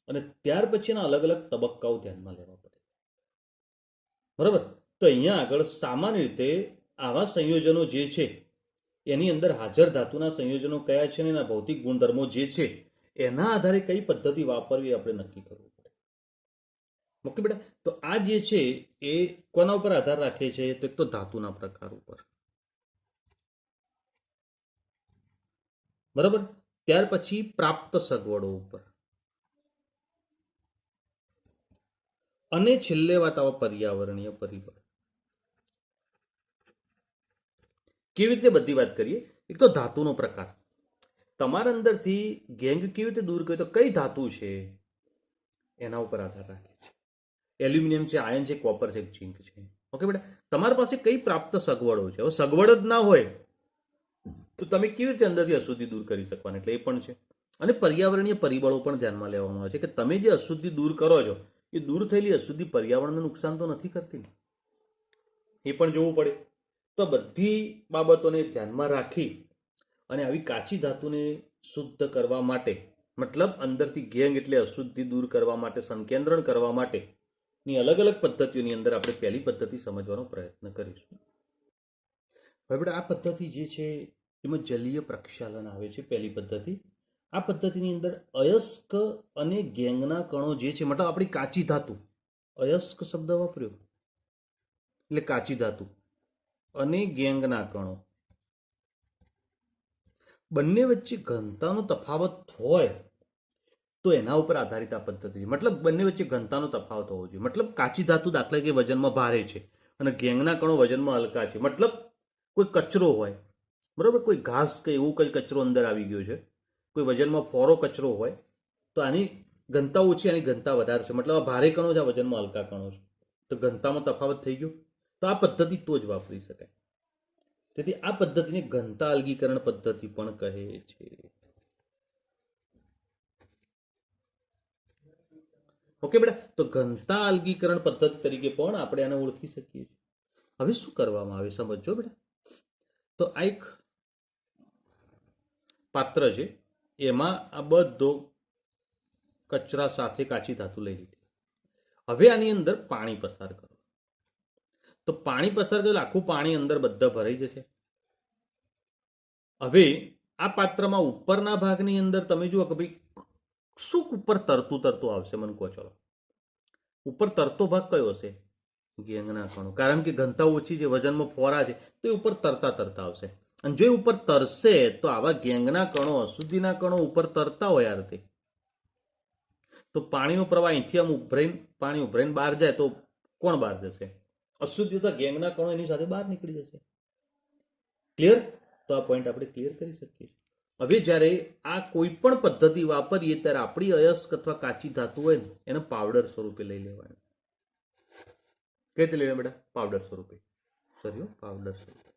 અને ત્યાર પછી એના અલગ અલગ તબક્કાઓ ધ્યાનમાં લેવા પડે. બરાબર. તો અહીંયા આગળ સામાન્ય રીતે આવા સંયોજનો જે છે એની અંદર હાજર ધાતુના સંયોજનો કયા છે અને એના ભૌતિક ગુણધર્મો જે છે એના આધારે કઈ પદ્ધતિ વાપરવી આપણે નક્કી કરવું પડે. ઓકે બેટા. તો આ જે છે એ કોના ઉપર આધાર રાખે છે? તો એક તો ધાતુના પ્રકાર ઉપર. બરાબર. ત્યાર પછી પ્રાપ્ત સગવડો ઉપર, અને છેલ્લે વાત આવે પર્યાવરણીય પરિબળ. કેવી રીતે બધી વાત કરીએ? એક તો ધાતુનો પ્રકાર. તમારા અંદરથી ગેંગ કેવી રીતે દૂર કરી, તો કઈ ધાતુ છે એના ઉપર આધાર રાખે છે. એલ્યુમિનિયમ છે, આયર્ન છે, કોપર છે, ઝીંક છે. ઓકે બેટા. તમારી પાસે કઈ પ્રાપ્ત સગવડો છે. હવે સગવડ જ ના હોય તો તમે કેવી રીતે અંદરથી અશુદ્ધિ દૂર કરી શકવાના, એટલે એ પણ છે. અને પર્યાવરણીય પરિબળો પણ ધ્યાનમાં લેવામાં આવે છે કે તમે જે અશુદ્ધિ દૂર કરો છો એ દૂર થયેલી અશુદ્ધિ પર્યાવરણને નુકસાન તો નથી કરતી, એ પણ જોવું પડે. તો બધી બાબતોને ધ્યાનમાં રાખી અને આવી કાચી ધાતુને શુદ્ધ કરવા માટે, મતલબ અંદરથી ગેંગ એટલે અશુદ્ધિ દૂર કરવા માટે, સંકેન્દ્રણ કરવા માટેની અલગ અલગ પદ્ધતિઓની અંદર આપણે પહેલી પદ્ધતિ સમજવાનો પ્રયત્ન કરીશું. હવે બેટા આ પદ્ધતિ જે છે એમાં જલીય પ્રક્ષાલન આવે છે પહેલી પદ્ધતિ. આ પદ્ધતિની અંદર અયસ્ક અને ગેંગના કણો જે છે, મતલબ આપણી કાચી ધાતુ, અયસ્ક શબ્દ વાપર્યો એટલે કાચી ધાતુ, અને ગેંગના કણો બંને વચ્ચે ઘનતાનો તફાવત હોય તો એના ઉપર આધારિત આ પદ્ધતિ છે. મતલબ બંને વચ્ચે ઘનતાનો તફાવત હોવો જોઈએ. મતલબ કાચી ધાતુ દાખલા કે વજનમાં ભારે છે અને ગેંગના કણો વજનમાં હલકા છે. મતલબ કોઈ કચરો હોય, બરાબર, કોઈ ઘાસ કે એવું કઈ કચરો અંદર આવી ગયો છે, કોઈ વજનમાં ફોરો કચરો હોય, તો આની ઘનતા ઓછી, આની ઘનતા વધારે છે. મતલબ આ ભારે કણો છે, આ વજનમાં હલકા કણો છે, તો ઘનતામાં તફાવત થઈ ગયો. તો આ પદ્ધતિ તો જ વાપરી શકાય. તેથી આ પદ્ધતિને ઘનતા અલગીકરણ પદ્ધતિ પણ કહે છે. ઓકે બેટા. તો ઘનતા અલગીકરણ પદ્ધતિ તરીકે પણ આપણે આને ઓળખી શકીએ છીએ. હવે શું કરવામાં આવે સમજો બેટા. તો આ એક પાત્ર છે, એમાં આ બધો કચરા સાથે કાચી ધાતુ લઈ લીધી. હવે આની અંદર પાણી પસાર કરો. તો પાણી પસાર કરે આખું પાણી અંદર બધા ભરાઈ જશે. હવે આ પાત્રમાં ઉપરના ભાગની અંદર તમે જુઓ કે ભાઈ શું ઉપર તરતું તરતું આવશે, મને કહો. ચલો, ઉપર તરતો ભાગ કયો હશે? ગેંગના કણો. કારણ કે ઘનતા ઓછી છે, વજનમાં ફોરા છે, તો એ ઉપર તરતા તરતા આવશે. અને જો એ ઉપર તરશે તો આવા ગેંગના કણો, અશુદ્ધિના કણો ઉપર તરતા હોય આ રીતે, તો પાણીનો પ્રવાહ અહીંથી આમ ઉભરાઈને, પાણી ઉભરાઈને બહાર જાય તો કોણ બહાર જશે? અશુદ્ધતા ગેંગના કણો એની સાથે બહાર નીકળી જશે. ક્લિયર? તો આ પોઈન્ટ આપણે ક્લિયર કરી શકીએ. હવે જ્યારે આ કોઈ પણ પદ્ધતિ વાપરીએ ત્યારે આપણી અયસ્ક અથવા કાચી ધાતુ હોય ને એને પાવડર સ્વરૂપે લઈ લેવાની. કઈ રીતે લેવા બેટા? પાવડર સ્વરૂપે. સોરી, પાવડર સ્વરૂપે.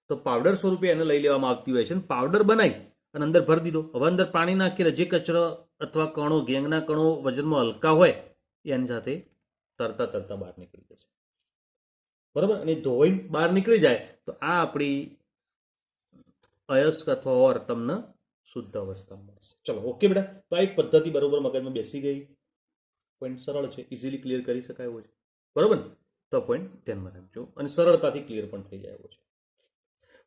તો પાવડર સ્વરૂપે એને લઈ લેવામાં આવતી હોય છે. પાવડર બનાવી અને અંદર ભરી દીધો. હવે અંદર પાણી નાખીને જે કચરો અથવા કણો, ગેંગના કણો વજનમાં હલકા હોય એની સાથે તરતા તરતા બહાર નીકળી જશે. બરાબર. અને ધોઈને બહાર નીકળી જાય તો આ આપણી અયસ્ક અથવા ઓર તમને શુદ્ધ અવસ્થા મળશે. ચલો, ઓકે બેટા. તો આ એક પદ્ધતિ બરોબર મગજમાં બેસી ગઈ. પોઈન્ટ સરળ છે, ઇઝીલી ક્લિયર કરી શકાય એવો છે. બરોબર ને? તો પોઈન્ટ ધ્યાનમાં રાખજો અને સરળતાથી ક્લિયર પણ થઈ જાય એવો છે.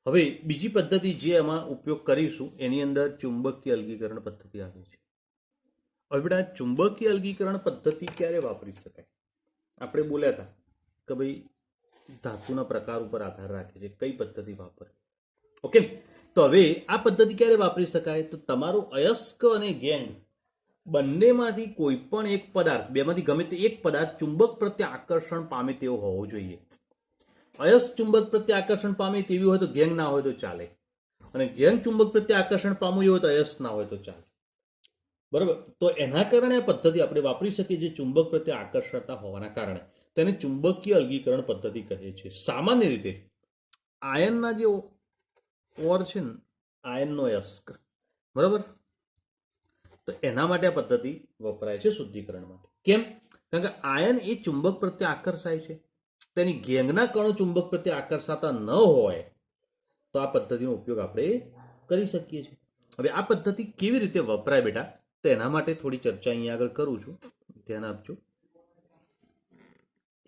હવે બીજી પદ્ધતિ જે એમાં ઉપયોગ કરીશું એની અંદર ચુંબકીય અલગીકરણ પદ્ધતિ આવે છે. હવે બેટા ચુંબકીય અલગીકરણ પદ્ધતિ ક્યારે વાપરી શકાય? આપણે બોલ્યા હતા કે ભાઈ ધાતુના પ્રકાર ઉપર આધાર રાખે છે કઈ પદ્ધતિ વાપરે. ઓકે. તો હવે આ પદ્ધતિ ક્યારે વાપરી શકાય? તો તમારું અયસ્ક અને ગેંગ બંનેમાંથી કોઈ પણ એક પદાર્થ, બેમાંથી ગમે તે એક પદાર્થ ચુંબક પ્રત્યે આકર્ષણ પામે તેવો હોવો જોઈએ. અયસ્ક ચુંબક પ્રત્યે આકર્ષણ પામે તેવી હોય તો ગેંગ ના હોય તો ચાલે, અને ગેંગ ચુંબક પ્રત્યે આકર્ષણ પામવું હોય તો અયસ્ક ના હોય તો ચાલે. બરોબર. તો એના કારણે આ પદ્ધતિ આપણે વાપરી શકીએ જે ચુંબક પ્રત્યે આકર્ષણતા હોવાના કારણે તેને ચુંબકીય અલગીકરણ પદ્ધતિ કહે છે. સામાન્ય રીતે આયનના જે ઓર છે ને, આયનનો અયસ્ક, બરાબર, તો એના માટે આ પદ્ધતિ વપરાય છે શુદ્ધિકરણ માટે. કેમ? કારણ કે આયન એ ચુંબક પ્રત્યે આકર્ષાય છે, તેની ગેંગના કણો ચુંબક પ્રત્યે આકર્ષાતા ન હોય તો આ પદ્ધતિનો ઉપયોગ આપણે કરી શકીએ છીએ. હવે આ પદ્ધતિ કેવી રીતે વપરાય બેટા, તો એના માટે થોડી ચર્ચા અહીંયા આગળ કરું છું, ધ્યાન આપજો.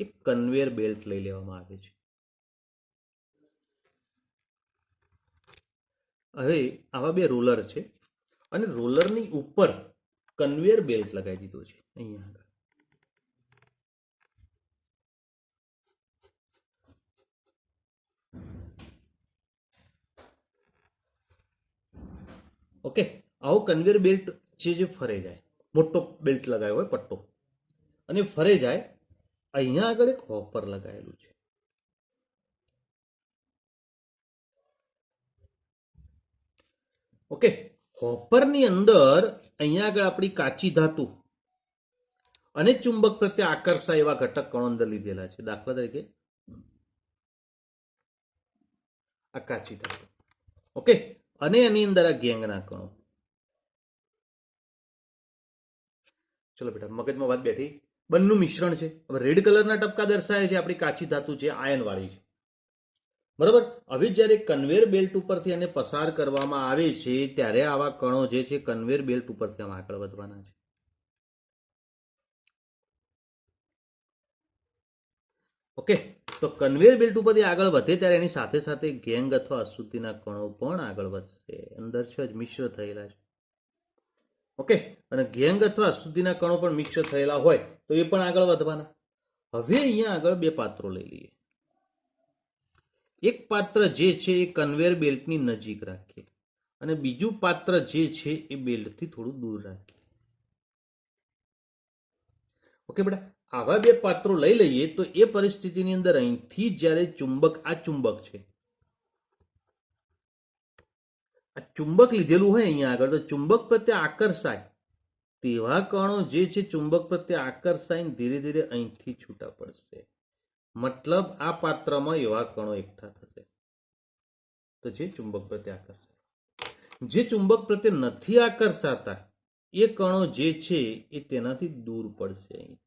એક કન્વેયર બેલ્ટ લઈ લેવામાં આવે છે. હવે આવા બે રોલર છે અને રોલરની ઉપર કન્વેયર બેલ્ટ લગાવી દીધો છે અહીંયા આગળ. ઓકે, આવો કન્વેયર બેલ્ટ છે જે ફરે જાય, મોટો બેલ્ટ લગાવ્યો હોય પટ્ટો, અને ફરે જાય. અહીંયા આગળ એક હોપર લગાવેલું છે. ઓકે, હોપરની અંદર અહીંયા આગળ આપણી કાચી ધાતુ અને ચુંબક પ્રત્યે આકર્ષાય એવા ઘટક કણો અંદર લીધેલા છે. દાખલા તરીકે આ કાચી ધાતુ, ઓકે, અને એની અંદર આ ગેંગના કણો. ચલો બેટા, મગજમાં વાત બેઠી. બંનેનું મિશ્રણ છે. હવે રેડ કલરના ટપકા દર્શાવે છે આપણી કાચી ધાતુ છે, આયન વાળી છે, બરાબર. હવે જ્યારે કન્વેયર બેલ્ટ ઉપરથી એને પસાર કરવામાં આવે છે ત્યારે આવા કણો જે છે કન્વેયર બેલ્ટ ઉપરથી આમ આગળ વધવાના છે. ઓકે, તો કન્વેયર બેલ્ટ ઉપરથી આગળ વધે ત્યારે એની સાથે સાથે ગેંગ અથવા અશુદ્ધિના કણો પણ આગળ વધશે. અંદર છે જ મિશ્ર થયેલા છે. ઓકે, અને ગેંગ અથવા અશુદ્ધિના કણો પણ મિક્સ થયેલા હોય તો એ પણ આગળ વધવાના. હવે અહીંયા આગળ બે પાત્રો લઈ લઈએ. એક પાત્ર જે છે એ કન્વેયર બેલ્ટની નજીક રાખીએ અને બીજું પાત્ર જે છે એ બેલ્ટથી થોડું દૂર રાખીએ. ઓકે બેટા, આવા બે પાત્રો લઈ લઈએ તો એ પરિસ્થિતિની અંદર અહીંથી જ્યારે ચુંબક, આ ચુંબક છે, આ ચુંબક લીધેલું હોય અહીંયા આગળ, તો ચુંબક પ્રત્યે આકર્ષાય તેવા કણો જે છે ચુંબક પ્રત્યે આકર્ષાઈને ધીરે ધીરે અહીંથી છૂટા પડશે. મતલબ આ પાત્રમાં એવા કણો એકઠા થશે તો જે ચુંબક પ્રત્યે આકર્ષાય. જે ચુંબક પ્રત્યે નથી આકર્ષાતા એ કણો જે છે એ તેનાથી દૂર પડશે અહીંથી.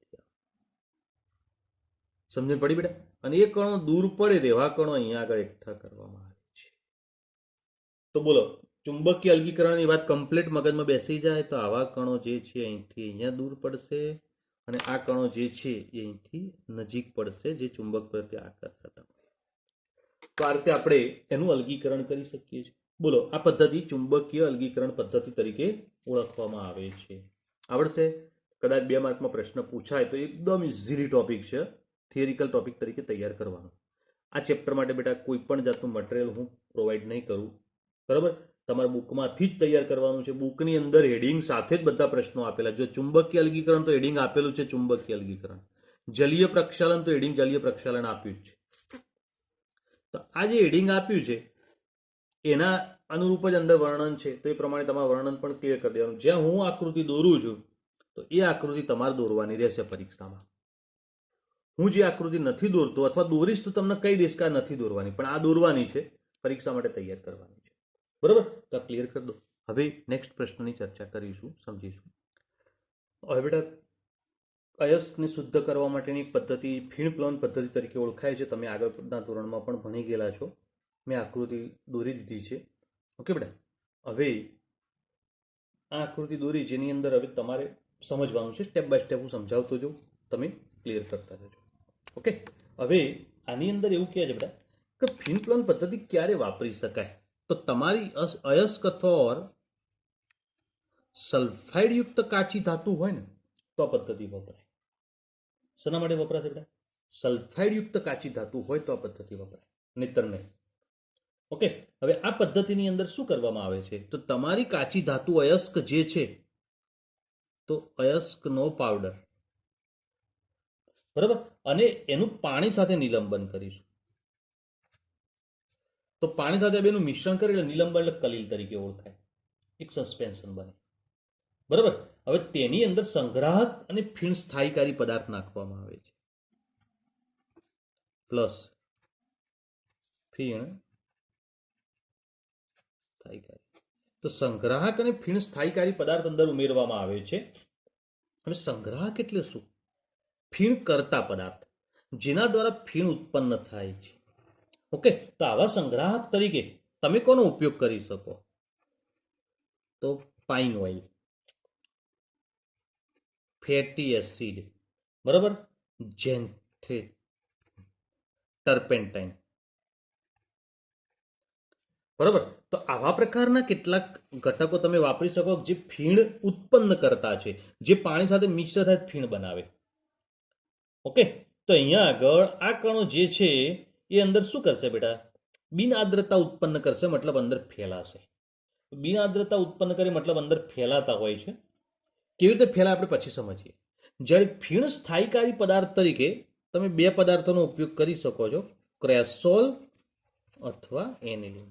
સમજણ પડી બેટા? અને એ કણો દૂર પડે તેવા કણો અહીંયા આગળ એકઠા કરવામાં આવે છે. તો બોલો, ચુંબકીય અલગીકરણની વાત કમ્પ્લીટ મગજમાં બેસી જાય તો આવા કણો જે છે અહીંથી અહીંયા દૂર પડશે અને આ કણો જે છે એ અહીંથી નજીક પડશે જે ચુંબક પ્રત્યે આકર્ષાતા. તો આ રીતે આપણે એનું અલગીકરણ કરી શકીએ છીએ. બોલો, આ પદ્ધતિ ચુંબકીય અલગીકરણ પદ્ધતિ તરીકે ઓળખવામાં આવે છે. આવડશે? કદાચ 2 માર્કમાં પ્રશ્ન પૂછાય તો એકદમ ઇઝીલી ટોપિક છે, થિયરિકલ ટોપિક તરીકે તૈયાર કરવાનો. આ ચેપ્ટર માટે બેટા કોઈ પણ જાતનું મટીરિયલ હું પ્રોવાઈડ નહીં કરું, બરાબર. તમારા બુકમાંથી જ તૈયાર કરવાનું છે. બુકની અંદર હેડિંગ સાથે જ બધા પ્રશ્નો આપેલા. જો ચુંબકીય અલગીકરણ તો હેડિંગ આપેલું છે ચુંબકીય અલગીકરણ, જલીય પ્રક્ષાલન તો હેડિંગ જલીય પ્રક્ષાલન આપ્યું જ છે. તો આ જે હેડિંગ આપ્યું છે એના અનુરૂપ જ અંદર વર્ણન છે, તો એ પ્રમાણે તમારે વર્ણન પણ ક્લિયર કરી દેવાનું. જ્યાં હું આકૃતિ દોરું છું તો એ આકૃતિ તમારે દોરવાની રહેશે પરીક્ષામાં. હું જે આકૃતિ નથી દોરતો અથવા દોરીશ તો તમને કહી દઈશ કે આ નથી દોરવાની, પણ આ દોરવાની છે, પરીક્ષા માટે તૈયાર કરવાની છે, બરોબર. તો આ ક્લિયર કરી દો. હવે નેક્સ્ટ પ્રશ્નની ચર્ચા કરીશું, સમજીશું. હવે બેટા, અયસ્કને શુદ્ધ કરવા માટેની પદ્ધતિ ફીણ પ્લવન પદ્ધતિ તરીકે ઓળખાય છે. તમે આગળના ધોરણમાં પણ ભણી ગયેલા છો. મેં આકૃતિ દોરી દીધી છે. ઓકે બેટા, હવે આ આકૃતિ દોરી જેની અંદર હવે તમારે સમજવાનું છે. સ્ટેપ બાય સ્ટેપ હું સમજાવતો જાઉં, તમે ક્લિયર કરતા જજો. ઓકે, હવે આની અંદર એવું કહે છે બેટા કે ફીણ પ્લવન પદ્ધતિ ક્યારે વાપરી શકાય? તો તમારી અયસ્ક અથવા સલ્ફાઇડ યુક્ત કાચી ધાતુ હોય ને તો આ પદ્ધતિ વપરાય. શેના માટે વપરાશે બેટા? સલ્ફાઇડ યુક્ત કાચી ધાતુ હોય તો આ પદ્ધતિ વપરાય, નહીતર નહીં. ઓકે, હવે આ પદ્ધતિની અંદર શું કરવામાં આવે છે? તો તમારી કાચી ધાતુ અયસ્ક જે છે તો અયસ્કનો પાવડર, બરાબર, અને એનું પાણી સાથે નિલંબન કરીશું. તો પાણી સાથે બેનું મિશ્રણ કરી એટલે નિલંબન એટલે કલીલ તરીકે ઓળખાય, એક સસ્પેન્શન બને, બરાબર. હવે તેની અંદર સંગ્રાહક અને ફીણ સ્થાયીકારી પદાર્થ નાખવામાં આવે છે, પ્લસ ફીણ સ્થાયીકારી. તો સંગ્રાહક અને ફીણ સ્થાયીકારી પદાર્થ અંદર ઉમેરવામાં આવે છે. હવે સંગ્રાહક એટલે શું? ફીણ કરતા પદાર્થ જેના દ્વારા ફીણ ઉત્પન્ન થાય છે. ઓકે, તો આવા સંગ્રાહક તરીકે તમે કોનો ઉપયોગ કરી શકો? તો પાઇન ઓઇલ, ફેટી એસિડ, બરાબર, જેન્થે, ટર્પેન્ટાઇન, બરાબર. તો આવા પ્રકારના કેટલાક ઘટકો તમે વાપરી શકો જે ફીણ ઉત્પન્ન કરતા છે, જે પાણી સાથે મિશ્ર થાય ફીણ બનાવે. ઓકે, તો અહીંયા આગળ આ કણો જે છે એ અંદર શું કરશે બેટા? બિન આદ્રતા ઉત્પન્ન કરશે, મતલબ અંદર ફેલાશે. બિન આદ્રતા ઉત્પન્ન કરે મતલબ અંદર ફેલાતા હોય છે. કેવી રીતે ફેલાય આપણે પછી સમજીએ. જ્યારે ફીણ સ્થાયીકારી પદાર્થ તરીકે તમે બે પદાર્થોનો ઉપયોગ કરી શકો છો, ક્રેસોલ અથવા એનિલિન.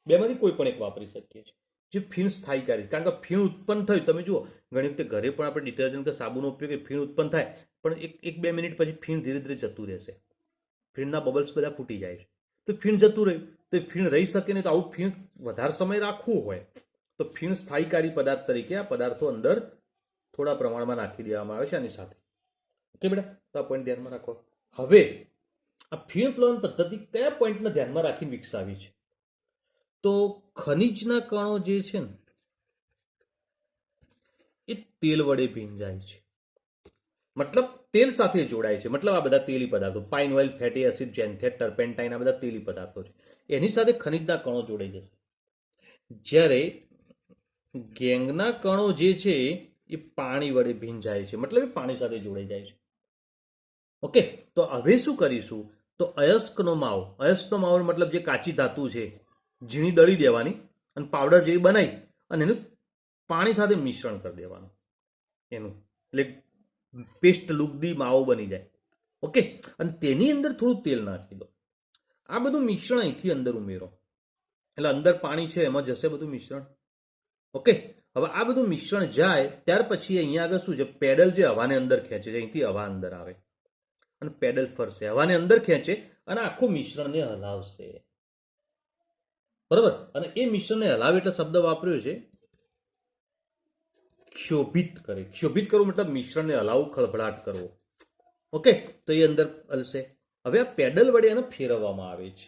બેમાંથી કોઈ પણ એક વાપરી શકીએ છીએ જે ફીણ સ્થાયીકારી, કારણ કે ફીણ ઉત્પન્ન થયું, તમે જુઓ ઘણી વખતે ઘરે પણ આપણે ડિટર્જન્ટ કે સાબુનો ઉપયોગ ફીણ ઉત્પન્ન થાય, પણ એક બે મિનિટ પછી ફીણ ધીરે ધીરે જતું રહેશે, ફીણના બબલ્સ બધા ફૂટી જાય છે. તો ફીણ જતું રહ્યું તો ફીણ રહી શકે નહીં. તો આવું ફીણ વધારે સમય રાખવું હોય તો ફીણ સ્થાયીકારી પદાર્થ તરીકે આ પદાર્થો અંદર થોડા પ્રમાણમાં નાખી દેવામાં આવે છે આની સાથે. ઓકે બેટા, તો આ પોઈન્ટ ધ્યાનમાં રાખો. હવે આ ફીણ પ્લવન પદ્ધતિ કયા પોઈન્ટને ધ્યાનમાં રાખીને વિકસાવી છે? તો ખનિજના કણો જે છે ને એ તેલ વડે ભીંજાય છે, મતલબ તેલ સાથે જોડાય છે. મતલબ આ બધા તેલી પદાર્થો, pine oil, fatty acid, xanthate, turpentine, આ બધા તેલી પદાર્થો છે. એની સાથે ખનિજના કણો જોડાઈ જશે. જ્યારે ગેંગના કણો જે છે એ પાણી વડે ભીંજાય છે, મતલબ એ પાણી સાથે જોડાઈ જાય છે. ઓકે, તો હવે શું કરીશું? તો અયસ્કનો માવો, અયસ્કનો માવો મતલબ જે કાચી ધાતુ છે ઝીણી દળી દેવાની અને પાવડર જેવી બનાવી અને એનું પાણી સાથે મિશ્રણ કરી દેવાનું, એનું એટલે પેસ્ટ લુગદી માવો બની જાય. ઓકે, અને તેની અંદર થોડું તેલ નાખી દો. આ બધું મિશ્રણ અહીંથી અંદર ઉમેરો, એટલે અંદર પાણી છે એમાં જશે બધું મિશ્રણ. ઓકે, હવે આ બધું મિશ્રણ જાય ત્યાર પછી અહીંયા આગળ શું છે? પેડલ જે હવાને અંદર ખેંચે છે, અહીંથી હવા અંદર આવે અને પેડલ ફરશે, હવાને અંદર ખેંચે અને આખું મિશ્રણને હલાવશે. બરાબર, અને એ મિશ્રણને હલાવે એટલે શબ્દ વાપર્યો છે ક્ષોભિત કરે. ક્ષોભિત કરવું મતલબ મિશ્રણને હલાવવું, ખળભળાટ કરવો. ઓકે, તો એ અંદર હલશે. હવે આ પેડલ વડે એને ફેરવવામાં આવે છે.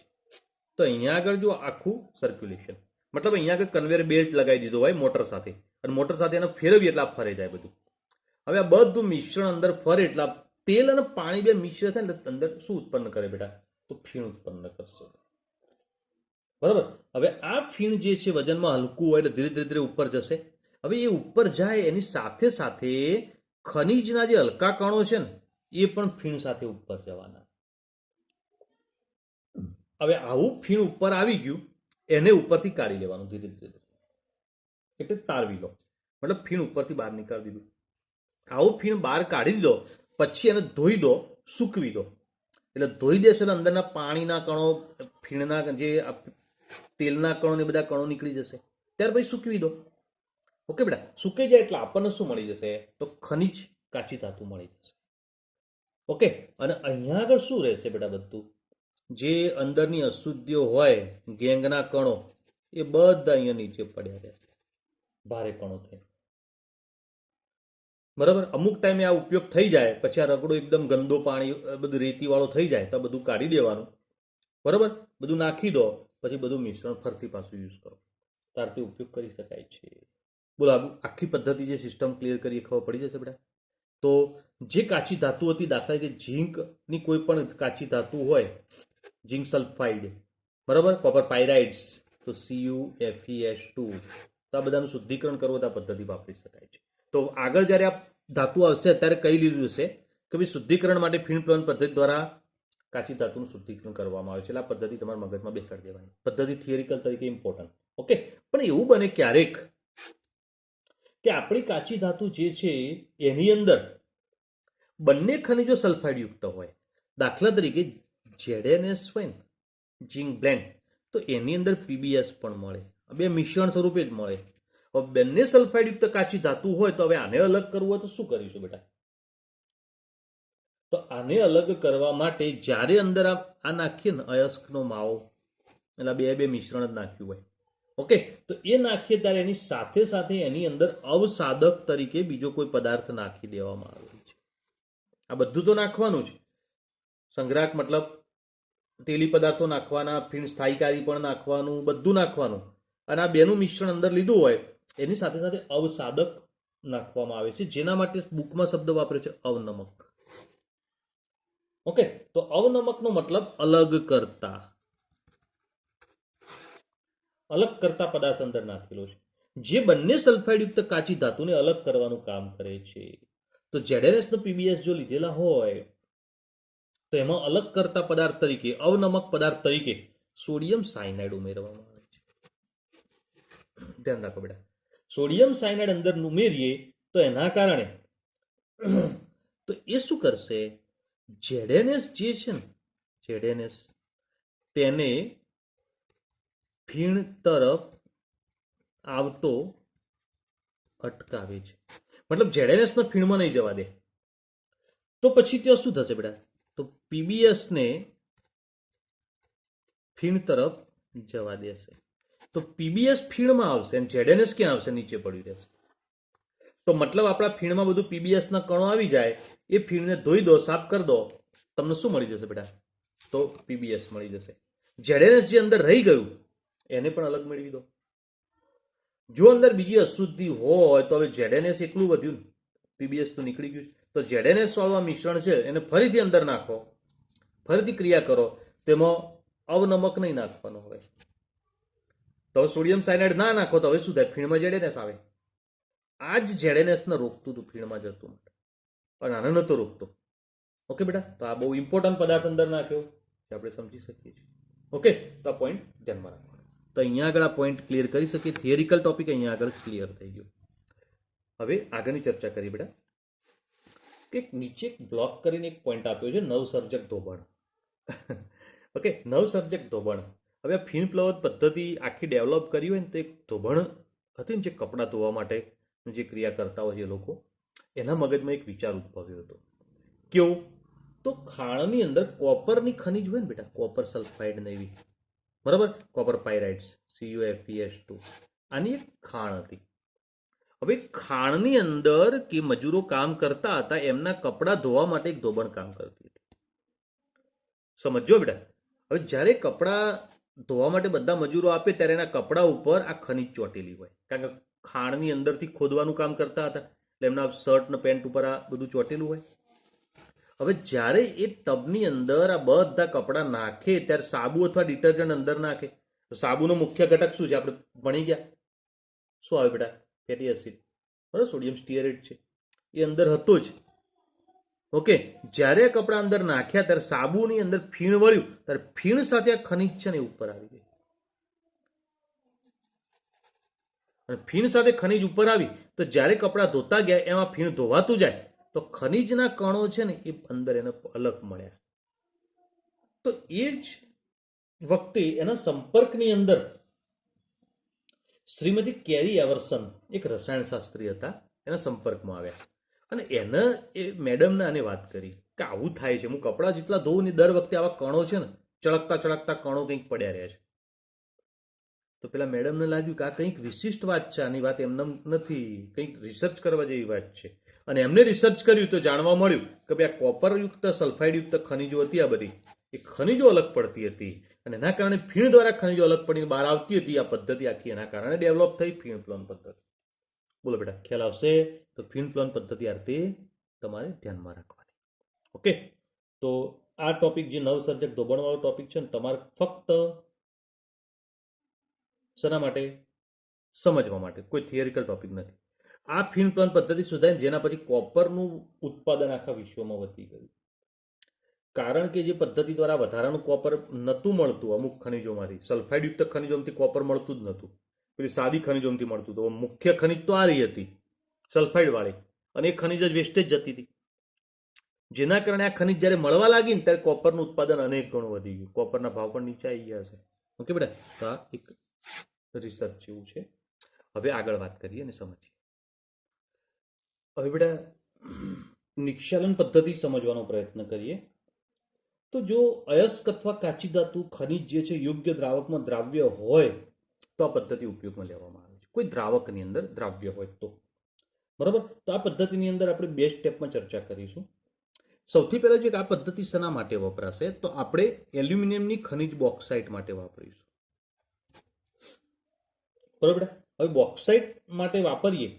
તો અહીંયા આગળ જો આખું સર્ક્યુલેશન, મતલબ અહીંયા આગળ કન્વેયર બેલ્ટ લગાવી દીધો હોય મોટર સાથે, અને મોટર સાથે એને ફેરવીએ એટલે આ ફરે જાય બધું. હવે આ બધું મિશ્રણ અંદર ફરે એટલે તેલ અને પાણી બે મિશ્ર થાય એટલે અંદર શું ઉત્પન્ન કરે બેટા? તો ફીણ ઉત્પન્ન કરશે. બરાબર, હવે આ ફીણ જે છે વજનમાં હલકું હોય એટલે ધીરે ધીરે ધીરે ઉપર જશે. હવે એ ઉપર જાય એની સાથે સાથે ખનિજના જે હલકા કણો છે ને એ પણ ફીણ સાથે ઉપર જવાના. હવે આવું ફીણ ઉપર આવી ગયું, એને ઉપરથી કાઢી લેવાનું ધીરે ધીરે, એટલે તારવી લો, મતલબ ફીણ ઉપરથી બહાર નીકાળી દીધું. આવું ફીણ બહાર કાઢી દો પછી એને ધોઈ દો, સૂકવી દો. એટલે ધોઈ દેશો એટલે અંદરના પાણીના કણો, ફીણના જે તેલના કણો ને બધા કણો નીકળી જશે. ત્યાર પછી સૂકવી દો. ઓકે બેટા, સૂકાઈ જાય એટલે આપણને શું મળી જશે? તો ખનિજ, કાચી ધાતુ મળી જશે. ઓકે, અને અહીંયા આગળ શું રહેશે બેટા? બધું જે અંદરની અશુદ્ધિઓ હોય, ગેંગના કણો, એ બધા અહીંયા નીચે પડ્યા રહેશે, ભારે કણો થાય. બરાબર, અમુક ટાઈમે આ ઉપયોગ થઈ જાય પછી આ રગડો એકદમ ગંદો પાણી બધું રેતી વાળો થઈ જાય તો બધું કાઢી દેવાનું. બરાબર, બધું નાખી દો, પછી બધું મિશ્રણ ફરતી પાછું યુઝ કરો, તારથી ઉપયોગ કરી શકાય છે. બોલો, આખી પદ્ધતિ જે સિસ્ટમ ક્લિયર કરી ખબર પડી જશે બેટા. તો જે કાચી ધાતુ હતી, દાખલા કે ઝીંકની કોઈ પણ કાચી ધાતુ હોય, ઝીંક સલ્ફાઇડ, બરાબર, કોપર પાયરાઇડ્સ, તો CuFeS2, તો આ બધાનું શુદ્ધિકરણ કરવું તો આ પદ્ધતિ વાપરી શકાય છે. તો આગળ જ્યારે આ ધાતુ આવશે ત્યારે કઈ લીધું હશે કે ભાઈ શુદ્ધિકરણ માટે ફીણ પ્લવન પદ્ધતિ દ્વારા કાચી ધાતુનું શુદ્ધિકરણ કરવામાં આવે છે. એટલે આ પદ્ધતિ તમારા મગજમાં બેસાડી દેવાની પદ્ધતિ, થિયરિકલ તરીકે ઇમ્પોર્ટન્ટ. ઓકે, પણ એવું બને ક્યારેક કે આપણી કાચી ધાતુ જે છે એની અંદર બંને ખનિજો સલ્ફાઇડ યુક્ત હોય. દાખલા તરીકે ZnS હોય ને, ઝીંક બ્લેન્ડ, તો એની અંદર PbS પણ મળે, બે મિશ્રણ સ્વરૂપે જ મળે. હવે બંને સલ્ફાઇડ યુક્ત કાચી ધાતુ હોય તો હવે આને અલગ કરવું હોય તો શું કરીશું બેટા? તો આને અલગ કરવા માટે જ્યારે અંદર આ નાખીએ ને અયસ્કનો માવો, એટલે બે મિશ્રણ જ નાખ્યું હોય, ઓકે, તો એ નાખીએ ત્યારે એની સાથે સાથે એની અંદર અવસાધક તરીકે બીજો કોઈ પદાર્થ નાખી દેવામાં આવે છે. આ બધું તો નાખવાનું જ, સંગ્રાહક મતલબ તેલી પદાર્થો નાખવાના, ફીણ સ્થાયીકારી પણ નાખવાનું, બધું નાખવાનું. અને આ બેનું મિશ્રણ અંદર લીધું હોય એની સાથે સાથે અવસાદક નાખવામાં આવે છે, જેના માટે બુકમાં શબ્દ વાપર્યો છે અવનમક. ઓકે, તો અવનમકનો મતલબ અલગ કરતા પદાર્થ અંદર નાખેલો છે, જે બંને સલ્ફાઇડયુક્ત કાચી ધાતુને અલગ કરવાનું કામ કરે છે. તો ZnS નો પીબીએસ જો લીધેલા હોય તો એમાં અલગ કરતા પદાર્થ તરીકે, અવનમક પદાર્થ તરીકે સોડિયમ સાયનાઇડ ઉમેરવામાં આવે છે. ધ્યાન રાખો બેટા, સોડિયમ સાયનાઇડ અંદર ઉમેરીએ તો એના કારણે તો એ શું કરશે, ZnS જે છે ને, ZnS તેને ફીણ તરફ આવતો અટકાવે છે. મતલબ ZnS ને ફીણમાં નહીં જવા દે. તો પછી ત્યાં શું થશે બેટા, તો પીબીએસ ને ફીણ તરફ જવા દેશે. તો પીબીએસ ફીણમાં આવશે અને ZnS ક્યાં આવશે, નીચે પડ્યું રહેશે. તો મતલબ આપણા ફીણમાં બધું પીબીએસ ના કણો આવી જાય, એ ફીણને ધોઈ દો, સાફ કરી દો, તમને શું મળી જશે બેટા, તો પીબીએસ મળી જશે. ZnS જે અંદર રહી ગયું એને પણ અલગ મેળવી દો. જો અંદર બીજી અશુદ્ધિ હોય તો હવે ZnS એકલું વધ્યું, પીબીએસ તો નીકળી ગયું. તો ZnS વાળું આ મિશ્રણ છે એને ફરીથી અંદર નાખો, ફરીથી ક્રિયા કરો, તેમાં અવનમક નહીં નાખવાનો હવે. તો સોડિયમ સાયનાઇડ ના નાખો તો હવે શું થાય, ફીણમાં ZnS આવે. આ જ ZnS ને રોકતું હતું, ફીણમાં જતું, પણ આને નતો રોકતો. ઓકે બેટા, તો આ બહુ ઇમ્પોર્ટન્ટ પદાર્થ અંદર નાખ્યો આપણે સમજી શકીએ છીએ. ઓકે, તો આ પોઈન્ટ ધ્યાનમાં રાખો. તો અહીંયા આગળ આ પોઈન્ટ ક્લિયર કરી શકીએ. થિયરિકલ ટોપિક અહીંયા આગળ ક્લિયર થઈ ગયો. હવે આગળની ચર્ચા કરી બેટા, કે નીચે બ્લોક કરીને એક પોઈન્ટ આપ્યો છે, નવસર્જક ધોબણ. ઓકે, નવસર્જક ધોબણ. હવે આ ફીણ પ્લવન પદ્ધતિ આખી ડેવલપ કરી હોય ને તો એક ધોબણ હતી ને, જે કપડાં ધોવા માટે જે ક્રિયા કરતા હોય છે લોકો, એના મગજમાં એક વિચાર ઉદ્ભવ્યો હતો. કેવું, તો ખાણની અંદર કોપરની ખનીજ હોય ને બેટા, કોપર સલ્ફાઇડ ને એવી, બરાબર, કોપર પાયરાઇટ્સ, CuFeS2, આની એક ખાણ હતી. હવે ખાણની અંદર કે મજૂરો કામ કરતા હતા, એમના કપડાં ધોવા માટે એક ધોબણ કામ કરતી હતી. સમજો બેટા, હવે જ્યારે કપડાં ધોવા માટે બધા મજૂરો આપે ત્યારે એના કપડા ઉપર આ ખનીજ ચોટેલી હોય, કારણ કે ખાણની અંદરથી ખોદવાનું કામ કરતા હતા, એટલે એમના શર્ટ ને પેન્ટ ઉપર આ બધું ચોટેલું હોય. હવે જ્યારે એ ટબની અંદર આ બધા કપડાં નાખે ત્યારે સાબુ અથવા ડિટર્જન્ટ અંદર નાખે, તો સાબુનો મુખ્ય ઘટક શું છે, આપણે ભણી ગયા, શું આવે બેટા, ફેટી એસિડ, બરાબર, સોડિયમ સ્ટીઅરેટ છે, એ અંદર હતો જ. ઓકે, જ્યારે કપડા અંદર નાખ્યા ત્યારે સાબુની અંદર ફીણ વળ્યું, ત્યારે ફીણ સાથે આ ખનીજ છે ને એ ઉપર આવી ગઈ. અને ફીણ સાથે ખનીજ ઉપર આવી તો જ્યારે કપડા ધોતા ગયા એમાં ફીણ ધોવાતું જાય તો ખનીજના કણો છે ને એ અંદર એને અલગ મળ્યા. તો એ જ વખતે એના સંપર્કની અંદર શ્રીમતી કેરી એવર્સન એક રસાયણશાસ્ત્રી હતા, એના સંપર્કમાં આવ્યા અને એને એ મેડમને આને વાત કરી કે આવું થાય છે, હું કપડાં જેટલા ધોઉં ને દર વખતે આવા કણો છે ને, ચળકતા ચળકતા કણો કંઈક પડ્યા રહ્યા છે. તો પેલા મેડમને લાગ્યું કે આ કંઈક વિશિષ્ટ વાત છે, આની વાત એમને નથી, કંઈક રિસર્ચ કરવા જેવી વાત છે. અને એમને રિસર્ચ કર્યું તો જાણવા મળ્યું કે ભાઈ આ કોપરયુક્ત સલ્ફાઇડયુક્ત ખનીજો હતી, આ બધી એ ખનીજો અલગ પડતી હતી અને એના કારણે ફીણ દ્વારા ખનીજો અલગ પડીને બહાર આવતી હતી. આ પદ્ધતિ આખી એના કારણે ડેવલપ થઈ, ફીણ પ્લવન પદ્ધતિ. બોલો બેટા, ખ્યાલ આવશે? તો ફીણ પ્લવન પદ્ધતિ આ રીતે તમારે ધ્યાનમાં રાખવાની. ઓકે, તો આ ટોપિક જે નવસર્જક ધોબણવાળો ટોપિક છે ને, તમારે ફક્ત શેના માટે? સમજવા માટે, કોઈ થિયરિકલ ટોપિક નથી. આ ફીણ પ્લવન પદ્ધતિ સુધારી જેના પછી કોપરનું ઉત્પાદન આખા વિશ્વમાં વધી ગયું, કારણ કે જે પદ્ધતિ દ્વારા વધારાનું કોપર નહોતું મળતું, અમુક ખનિજોમાંથી સલ્ફાઇડયુક્ત ખનિજોમાંથી કોપર મળતું જ નહોતું, પેલી સાદી ખનિજોમાંથી મળતું હતું. મુખ્ય ખનિજ તો આ રહી હતી સલ્ફાઇડ વાળી, અને એ ખનિજ જ વેસ્ટેજ જતી હતી, જેના કારણે આ ખનિજ જ્યારે મળવા લાગી ને ત્યારે કોપરનું ઉત્પાદન અનેક ગણું વધી ગયું, કોપરના ભાવ પણ નીચે આવી ગયા છે. ઓકે બેટા, તો આ એક રિસર્ચ જેવું છે. હવે આગળ વાત કરીએ અને સમજીએ. હવે બેટા નિક્ષાલન પદ્ધતિ સમજવાનો પ્રયત્ન કરીએ. તો જો અયસ્ક અથવા કાચી ધાતુ ખનિજ જે છે યોગ્ય દ્રાવકમાં દ્રાવ્ય હોય તો આ પદ્ધતિ ઉપયોગમાં લેવામાં આવે છે, કોઈ દ્રાવકની અંદર દ્રાવ્ય હોય તો, બરાબર. તો આ પદ્ધતિની અંદર આપણે બે સ્ટેપમાં ચર્ચા કરીશું. સૌથી પહેલા જે આ પદ્ધતિ શેના માટે વપરાશે, તો આપણે એલ્યુમિનિયમની ખનિજ બોક્સાઇટ માટે વાપરીશું, બરાબર. હવે બોક્સાઇટ માટે વાપરીએ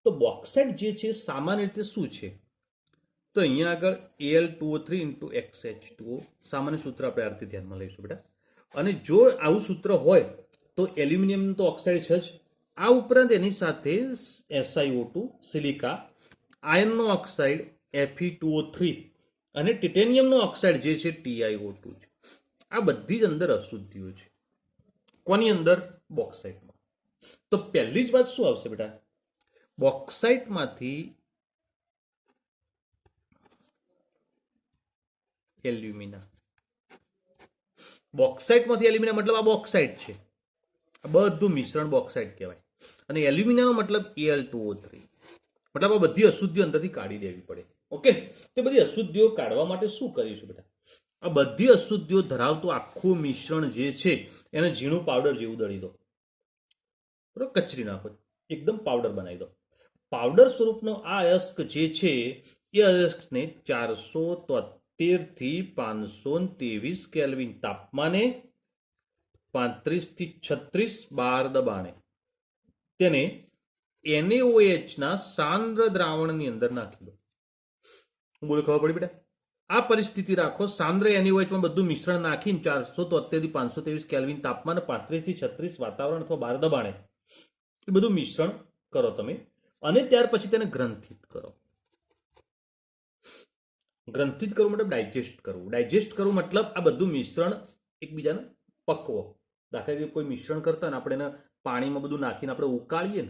તો બોક્સાઇટ જે છે સામાન્ય રીતે શું છે, તો અહીંયા આગળ Al2O3 ઇન્ટુ XH2O સામાન્ય સૂત્ર આપણે આ રીતે ધ્યાનમાં લઈશું બેટા. અને જો આવું સૂત્ર હોય તો એલ્યુમિનિયમ તો ઓક્સાઇડ છે જ, આ ઉપરાંત એની સાથે SiO2 સિલિકા, આયર્નનો ઓક્સાઇડ Fe2O3 અને ટિટેનિયમનો ઓક્સાઇડ જે છે TiO2 છે. આ બધી જ અંદર અશુદ્ધિઓ છે. કોની અંદર? બોક્સાઇટમાં. તો પહેલી જ વાત શું આવશે બેટા? બોક્સાઇટમાંથી એલ્યુમિના. બોક્સાઇટમાંથી એલ્યુમિના મતલબ આ બોક્સાઇટ છે, આ બધું મિશ્રણ બોક્સાઇટ કહેવાય. અને એલ્યુમિનાનો મતલબ Al2O3, મતલબ આ બધી અશુદ્ધિઓ અંદરથી કાઢી દેવી પડે. ઓકે, તે બધી અશુદ્ધિઓ કાઢવા માટે શું કરીશું બેટા? આ બધી અશુદ્ધિઓ ધરાવતું આખું મિશ્રણ જે છે એને ઝીણું પાવડર જેવું દળી દો, બરોબર? કચરી નાખો, એકદમ પાવડર બનાવી દો. પાવડર સ્વરૂપનો આ અયસ્ક જે છે એ અયસ્કને 473 થી 523 કેલ્વિન તાપમાને 35 થી 36 બાર દબાણે તેને NaOH ના સાંદ્ર દ્રાવણની અંદર નાખી દો. હું બોલે ખબર પડી બેટા? આ પરિસ્થિતિ રાખો, સાંદ્ર NaOH માં બધું મિશ્રણ નાખીને 473 થી 523 કેલ્વિન તાપમાન 35 થી 36 વાતાવરણ અથવા બાર દબાણે એ બધું મિશ્રણ કરો તમે, અને ત્યાર પછી તેને ગ્રંથિત કરો. ગ્રંથિત કરવું મતલબ ડાયજેસ્ટ કરવું. ડાયજેસ્ટ કરવું મતલબ આ બધું મિશ્રણ એકબીજાને પકવો. દાખલા તરીકે કોઈ મિશ્રણ કરતા ને આપણે એને પાણીમાં બધું નાખીને આપણે ઉકાળીએ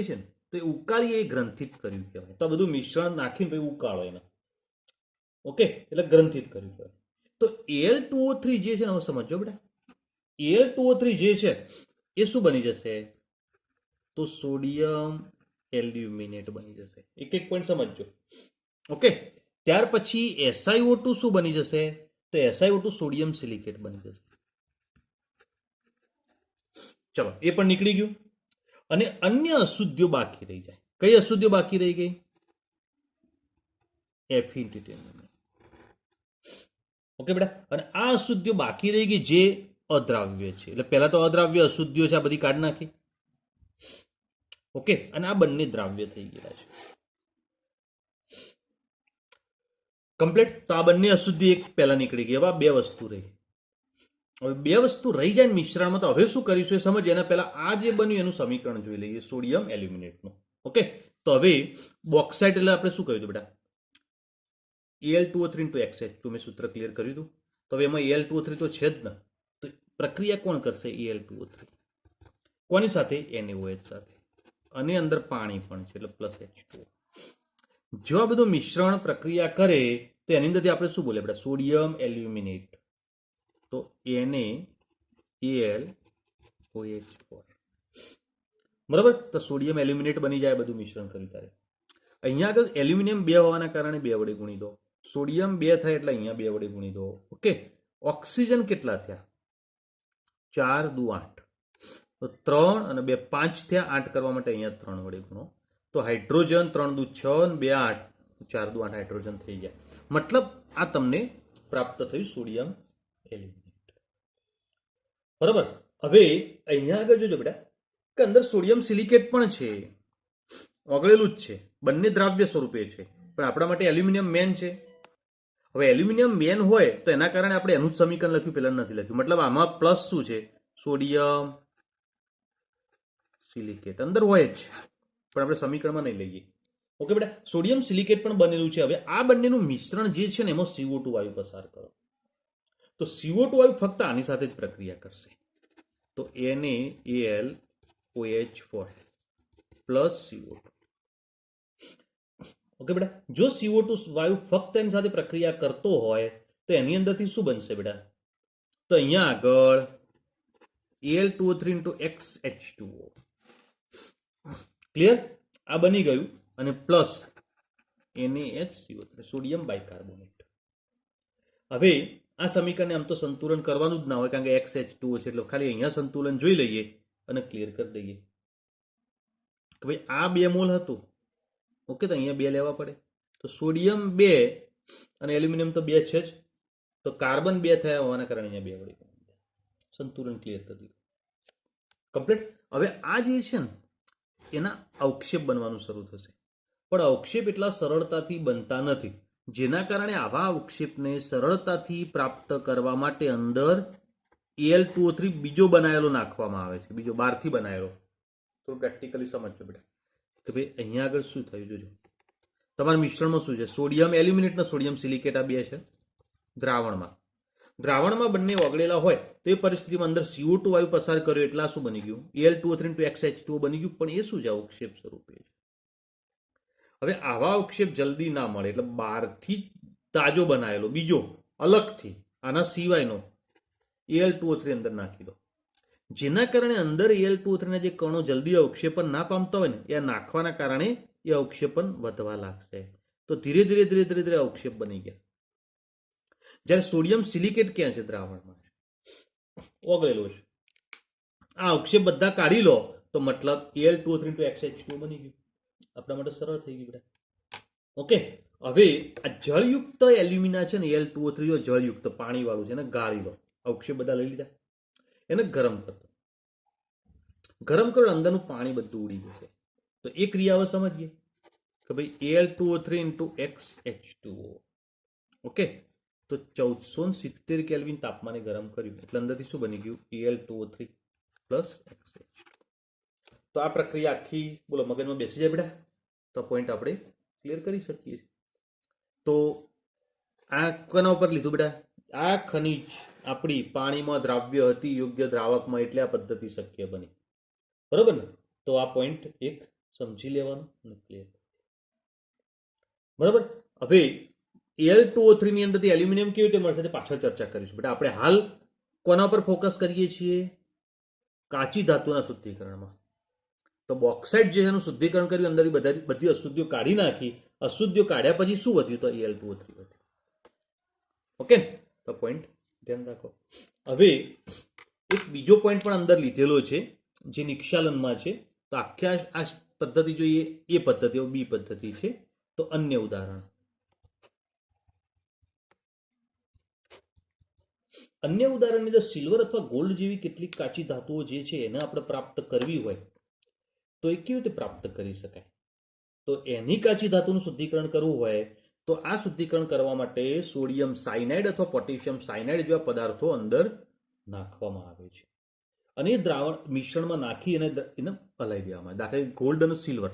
છીએ ને, તો એ ઉકાળીએ એ ગ્રંથિત કર્યું કહેવાય. તો આ બધું મિશ્રણ નાખીને પછી ઉકાળો એને. ઓકે, એટલે ગ્રંથિત કર્યું કહેવાય. તો Al2O3 જે છે ને, હવે સમજો બેટા, Al2O3 જે છે એ શું બની જશે? તો સોડિયમ એલ્યુમિનેટ બની જશે. એક એક પોઈન્ટ સમજજો. ઓકે, ત્યાર પછી SiO2 શું બની જશે? તો SiO2 સોડિયમ સિલિકેટ બની જશે. ચલો, એ પણ નીકળી ગયું. અને અન્ય અશુદ્ધિઓ બાકી રહી જાય. કઈ અશુદ્ધિઓ બાકી રહી ગઈ? Fe titanium. ઓકે બેટા, અને આ અશુદ્ધિઓ બાકી રહી ગઈ જે અદ્રાવ્ય છે. એટલે પહેલા તો અદ્રાવ્ય અશુદ્ધિઓ છે, આ બધી કાઢી નાખી. ઓકે, અને આ બંને દ્રાવ્ય થઈ ગયા છે. કમ્પ્લીટ. તો આ બંને અશુદ્ધિ એક પહેલા નીકળી ગઈ. હવે બે વસ્તુ રહી. હવે બે વસ્તુ રહી જાય મિશ્રણમાં, તો હવે શું કરીશું એ સમજ. એના પહેલા આ જે બન્યું એનું સમીકરણ જોઈ લઈએ, સોડિયમ એલ્યુમિનેટનું. ઓકે, તો હવે બોક્સાઇટ એટલે આપણે શું કહ્યું હતું બેટા? Al2O3 into XH2 મેં સૂત્ર ક્લિયર કર્યું હતું. તો હવે એમાં Al2O3 તો છે જ ને, તો પ્રક્રિયા કોણ કરશે? Al2O3 કોની સાથે? NaOH સાથે, અને અંદર પાણી પણ છે એટલે પ્લસ H2O. જો આ બધું મિશ્રણ પ્રક્રિયા કરે તો એની અંદરથી આપણે શું બોલે બેટા? Sodium aluminate. તો NaAlOH4, બરાબર? તો સોડિયમ એલ્યુમિનેટ બની જાય બધું મિશ્રણ કર્યું ત્યારે. અહીંયા આગળ એલ્યુમિનિયમ 2 હોવાના કારણે 2 વડે ગુણી દો. સોડિયમ 2 થાય એટલે અહીંયા 2 વડે ગુણી દો. ઓકે, ઓક્સિજન કેટલા થયા? 4 દુ 8, તો 3 અને 2 5 થયા. 8 કરવા માટે અહીંયા 3 વડે ગુણો. તો હાઇડ્રોજન 3 દુ 6 અને 2 8, 4 દુ 8 હાઇડ્રોજન થઈ ગયા. મતલબ આ તમને પ્રાપ્ત થયું સોડિયમ એલ્યુમિનેટ. બરાબર? હવે અહીંયા આગળ જોજો બેટા કે અંદર સોડિયમ સિલિકેટ પણ છે, ઓગળેલું જ છે, બંને દ્રાવ્ય સ્વરૂપે છે, પણ આપણા માટે એલ્યુમિનિયમ મેન છે. હવે એલ્યુમિનિયમ મેન હોય તો એના કારણે આપણે એનું જ સમીકરણ લખ્યું, પેલા નથી લખ્યું. મતલબ આમાં પ્લસ શું છે? સોડિયમ સિલિકેટ અંદર હોય જ, પણ આપણે સમીકરણમાં નહીં લઈએ. ઓકે બેટા, સોડિયમ સિલિકેટ પણ બનેલું છે. હવે આ બંનેનું મિશ્રણ જે છે ને એમાં CO2 વાયુ પસાર કરો. તો CO2 વાયુ ફક્ત આની સાથે જ પ્રક્રિયા કરશે. તો NaAlOH4 પ્લસ CO2. ઓકે બેટા, જો CO2 વાયુ ફક્ત એની સાથે પ્રક્રિયા કરતો હોય તો એની અંદરથી શું બનશે બેટા? તો અહીંયા આગળ Al2O3 into XH2O. ક્લિયર? આ બની ગયું. અને પ્લસ NaHCO3 સોડિયમ બાયકાર્બોનેટ. હવે આ સમીકરણને આમ તો સંતુલન કરવાનું જ ના હોય, કારણ કે XH2O છે એટલે ખાલી અહીંયા સંતુલન જોઈ લઈએ અને ક્લિયર કરી દઈએ કે ભાઈ આ 2 મોલ હતું. ઓકે, તો અહીંયા 2 લેવા પડે. તો સોડિયમ 2 અને એલ્યુમિનિયમ તો 2 છે જ, તો કાર્બન 2 થયા હોવાના કારણે અહીંયા 2 વડે સંતુલન ક્લિયર કરી દીધું. કમ્પ્લીટ. હવે આ જે છે ને એના અવક્ષેપ બનવાનું શરૂ થશે, પણ અવક્ષેપ એટલા સરળતાથી બનતા નથી, જેના કારણે આવા અવક્ષેપને સરળતાથી પ્રાપ્ત કરવા માટે અંદર Al2O3 બીજો બનાવેલો નાખવામાં આવે છે, બીજો બહારથી બનાવેલો. થોડું પ્રેક્ટિકલી સમજજો બેટા કે ભાઈ અહીંયા આગળ શું થયું જોજો. તમારા મિશ્રણમાં શું છે? સોડિયમ એલ્યુમિનેટ ને સોડિયમ સિલિકેટ આ બે છે દ્રાવણમાં બંને ઓગળેલા હોય તો એ પરિસ્થિતિમાં અંદર CO2 વાયુ પસાર કર્યો એટલે શું બની ગયું? Al2O3 બની ગયું. પણ એ શું છે? અવક્ષેપ સ્વરૂપે છે. હવે આવા અવક્ષેપ જલ્દી ના મળે એટલે બહારથી તાજો બનાવેલો બીજો અલગથી આના સિવાયનો Al2O3 અંદર નાખી દો, જેના કારણે અંદર Al2O3 ના જે કણો જલ્દી અવક્ષેપન ના પામતા હોય ને એ નાખવાના કારણે એ અવક્ષેપન વધવા લાગશે. તો ધીરે ધીરે ધીરે ધીરે ધીરે અવક્ષેપ બની ગયા. જ્યારે સોડિયમ સિલિકેટ ક્યાં છે? દ્રાવણમાં ઓગળેલો છે. આ અવક્ષેપ બધા કાઢી લો તો મતલબ Al2O3 બની ગયું. આપણા માટે સરળ થઈ ગયું બેટા. ઓકે. હવે આ જળયુક્ત એલ્યુમિના છે ને Al2O3 જળયુક્ત પાણી વાળું છે, એને ગાળી લો. અવક્ષેપ બધા લઈ લીધા, એને ગરમ કરતો. ગરમ કરો અંદરનું પાણી બધું ઉડી જશે. તો એ ક્રિયાઓ સમજીએ કે ભાઈ Al2O3 XH2O. ઓકે. તો 1470 કેલ્વિન તાપમાને ગરમ કર્યું એટલે અંદરથી શું બની ગયું? Al2O3 plus XH2. તો આ પ્રક્રિયા આખી બોલો મગજમાં બેસી જાય બેટા, તો પોઈન્ટ આપણે ક્લિયર કરી શકીએ. તો આ કોના ઉપર લીધું બેટા? આ ખનિજ આપણી પાણીમાં દ્રાવ્ય હતી, યોગ્ય દ્રાવકમાં, એટલે આ પદ્ધતિ શક્ય બની. બરોબર ને? તો આ પોઈન્ટ એક સમજી લેવાનો અને ક્લિયર. બરાબર. હવે Al2O3 ની અંદરથી એલ્યુમિનિયમ કેવી રીતે મળશે તે પાછળ ચર્ચા કરીશું બેટા. આપણે હાલ કોના પર ફોકસ કરીએ છીએ? કાચી ધાતુના શુદ્ધિકરણમાં. તો બોક્સાઇટ જે એનું શુદ્ધિકરણ કર્યું, અંદર બધી અશુદ્ધિઓ કાઢી નાખી. અશુદ્ધિઓ કાઢ્યા પછી શું વધ્યું? તો Al2O3 વધ્યું. ઓકે. તો પોઈન્ટ ધ્યાન રાખો. હવે એક બીજો પોઈન્ટ પણ અંદર લીધેલો છે જે નિક્ષાલનમાં છે. તો આખા આ પદ્ધતિ જોઈએ એ પદ્ધતિ બી પદ્ધતિ છે. તો અન્ય ઉદાહરણ ની અંદર સિલ્વર અથવા ગોલ્ડ જેવી કેટલીક કાચી ધાતુઓ જે છે એને આપણે પ્રાપ્ત કરવી હોય તો એ કેવી રીતે પ્રાપ્ત કરી શકાય? તો એની કાચી ધાતુનું શુદ્ધિકરણ કરવું હોય તો આ શુદ્ધિકરણ કરવા માટે સોડિયમ સાયનાઇડ અથવા પોટેશિયમ સાયનાઇડ જેવા પદાર્થો અંદર નાખવામાં આવે છે અને એ દ્રાવણ મિશ્રણમાં નાખી અને એને હલાવી દેવામાં આવે. દાખલા ગોલ્ડ અને સિલ્વર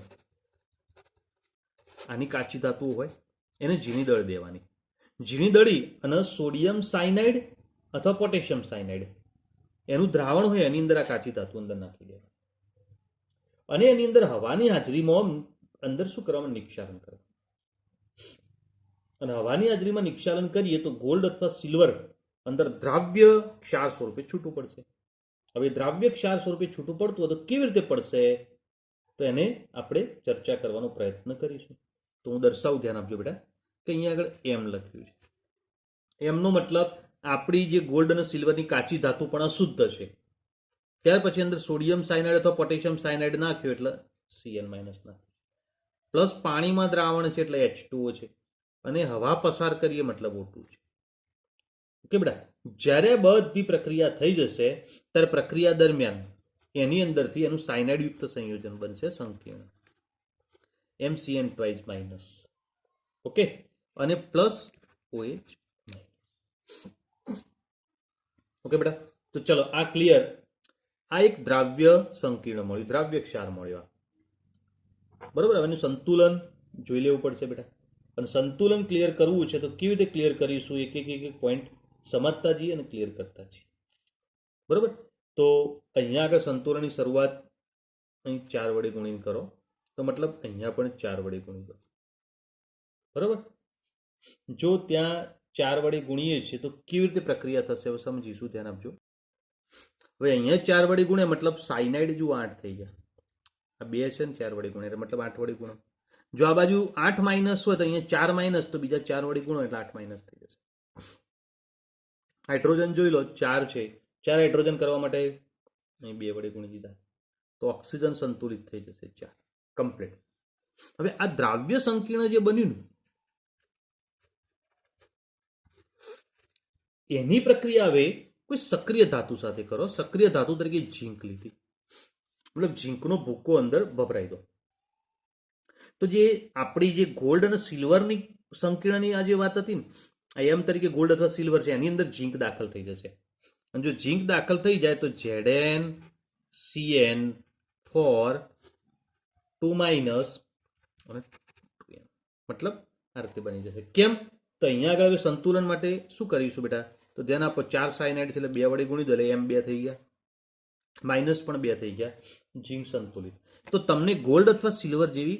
આની કાચી ધાતુઓ હોય એને ઝીણી દળી દેવાની. ઝીણી દળી અને સોડિયમ સાયનાઇડ અથવા પોટેશિયમ સાયનાઇડ એનું દ્રાવણ હોય એની અંદર આ કાચી ધાતુ અંદર નાખી દેવાની અને એની અંદર હવાની હાજરીમાં અંદર શું કરવામાં? નિક્ષાલન કરવાનું. અને હવાની હાજરીમાં નિક્ષાલન કરીએ તો ગોલ્ડ અથવા સિલ્વર અંદર દ્રાવ્ય ક્ષાર સ્વરૂપે છૂટું પડશે. હવે દ્રાવ્ય ક્ષાર સ્વરૂપે છૂટું પડતું હોય તો કેવી રીતે પડશે? તો એને આપણે ચર્ચા કરવાનો પ્રયત્ન કરીશું. તો હું દર્શાવું, ધ્યાન આપજો બેટા કે અહીંયા આગળ એમ લખ્યું છે. એમનો મતલબ આપણી જે ગોલ્ડ અને સિલ્વરની કાચી ધાતુ પણ અશુદ્ધ છે. ત્યાર પછી અંદર સોડિયમ સાયનાઇડ અથવા પોટેશિયમ સાયનાઇડ નાખ્યો એટલે Cn- નાખ્યું, પ્લસ પાણીમાં દ્રાવણ છે એટલે H2O છે અને હવા પસાર કરીએ મતલબ O2 છે. ઓકે બેટા. જ્યારે બધી પ્રક્રિયા થઈ જશે ત્યારે પ્રક્રિયા દરમિયાન એની અંદરથી એનું સાયનાઇડ યુક્ત સંયોજન બનશે સંકીર્ણ MCN ટ્વાઇસ માઇનસ. ઓકે. અને પ્લસ OH. ઓકે બેટા. તો ચલો આ ક્લિયર. આ એક દ્રાવ્ય સંકીર્ણ મળ્યું, દ્રાવ્ય ક્ષાર મળ્યો. બરોબર. હવે સંતુલન જોઈ લેવું પડશે બેટા. અને સંતુલન ક્લિયર કરવું છે તો કેવી રીતે ક્લિયર કરીશું? એક એક પોઈન્ટ સમજતા જઈએ અને ક્લિયર કરતા જઈએ. બરોબર. તો અહીંયા આગળ સંતુલનની શરૂઆત અહીં 4 વડે ગુણીને કરો તો મતલબ અહીંયા પણ 4 વડે ગુણી દો. બરોબર. જો ત્યાં 4 વડે ગુણીએ છીએ તો કેવી રીતે પ્રક્રિયા થશે હવે સમજીશું. ધ્યાન આપજો. હવે અહીંયા 4 વડે ગુણે મતલબ સાયનાઇડ જો 8 થઈ ગયા. આ 2 છે ને 4 વડે ગુણે એટલે મતલબ 8 વડે ગુણો. જો આ બાજુ 8 માઇનસ હોય તો અહીંયા 4 માઇનસ, તો બીજા 4 વડે ગુણો એટલે 8 માઇનસ થઈ જશે. હાઇડ્રોજન જોઈ લો 4 છે, 4 હાઇડ્રોજન કરવા માટે અહીં 2 વડે ગુણી દીધા તો ઓક્સિજન સંતુલિત થઈ જશે 4 કમ્પ્લીટ. હવે આ દ્રાવ્ય સંકીર્ણ જે બન્યું એની પ્રક્રિયા હવે કોઈ સક્રિય ધાતુ સાથે કરો. સક્રિય ધાતુ તરીકે ઝીંક લીધી. મતલબ ઝીંકનો ભૂકો અંદર ભભરાઈ દો. તો જે આપણી જે ગોલ્ડ અને સિલ્વરની સંકીર્ણની આ જે વાત હતી ને, આ એમ તરીકે ગોલ્ડ અથવા સિલ્વર છે, એની અંદર ઝીંક દાખલ થઈ જશે. અને જો ઝીંક દાખલ થઈ જાય તો ZnCN4 2 માઇનસ અને 2n. મતલબ આ રીતે બની જશે. કેમ? તો અહીંયા આગળ સંતુલન માટે શું કરીશું બેટા? તો ધ્યાન આપો, 4 સાયનાઇડ છે એટલે 2 વડે ગુણી દો એટલે M2 થઈ ગયા, માઇનસ પણ 2 થઈ ગયા, ઝીંક સંતુલિત. તો તમને ગોલ્ડ અથવા સિલ્વર જેવી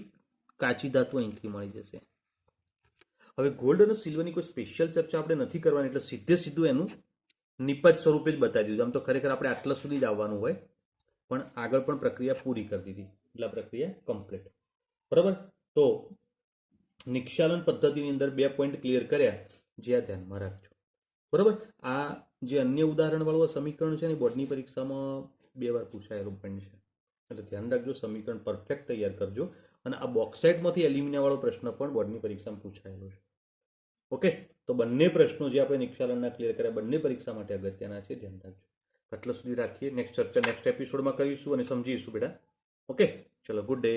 કાચી ધાતુ અહીંથી મળી જશે. હવે ગોલ્ડ અને સિલ્વરની કોઈ સ્પેશિયલ ચર્ચા આપણે નથી કરવાની, એટલે સીધું એનું નિપજ સ્વરૂપે જ બતાવી દીધું. આમ તો ખરેખર આપણે આટલા સુધી જ આવવાનું હોય, પણ આગળ પણ પ્રક્રિયા પૂરી કરી દીધી એટલે આ પ્રક્રિયા કમ્પ્લીટ. બરાબર. તો નિક્ષાલન પદ્ધતિની અંદર 2 પોઈન્ટ ક્લિયર કર્યા, જે આ ધ્યાનમાં રાખજો. બરાબર. આ જે અન્ય ઉદાહરણ વાળું સમીકરણ છે ને, બોર્ડની પરીક્ષામાં 2 વાર પૂછાયેલું પણ છે, એટલે ધ્યાન રાખજો, સમીકરણ પરફેક્ટ તૈયાર કરજો. અને આ બોક્સાઇટમાંથી એલ્યુમિનિયા વાળો પ્રશ્ન પણ બોર્ડની પરીક્ષામાં પૂછાયેલો છે. ઓકે. તો બંને પ્રશ્નો જે આપણે નિક્ષાલનના ક્લિયર કર્યા, બંને પરીક્ષા માટે અગત્યના છે, ધ્યાન રાખજો. આટલા સુધી રાખીએ. નેક્સ્ટ ચર્ચા નેક્સ્ટ એપિસોડમાં કરીશું અને સમજીશું બેટા. ઓકે, ચલો, ગુડ ડે.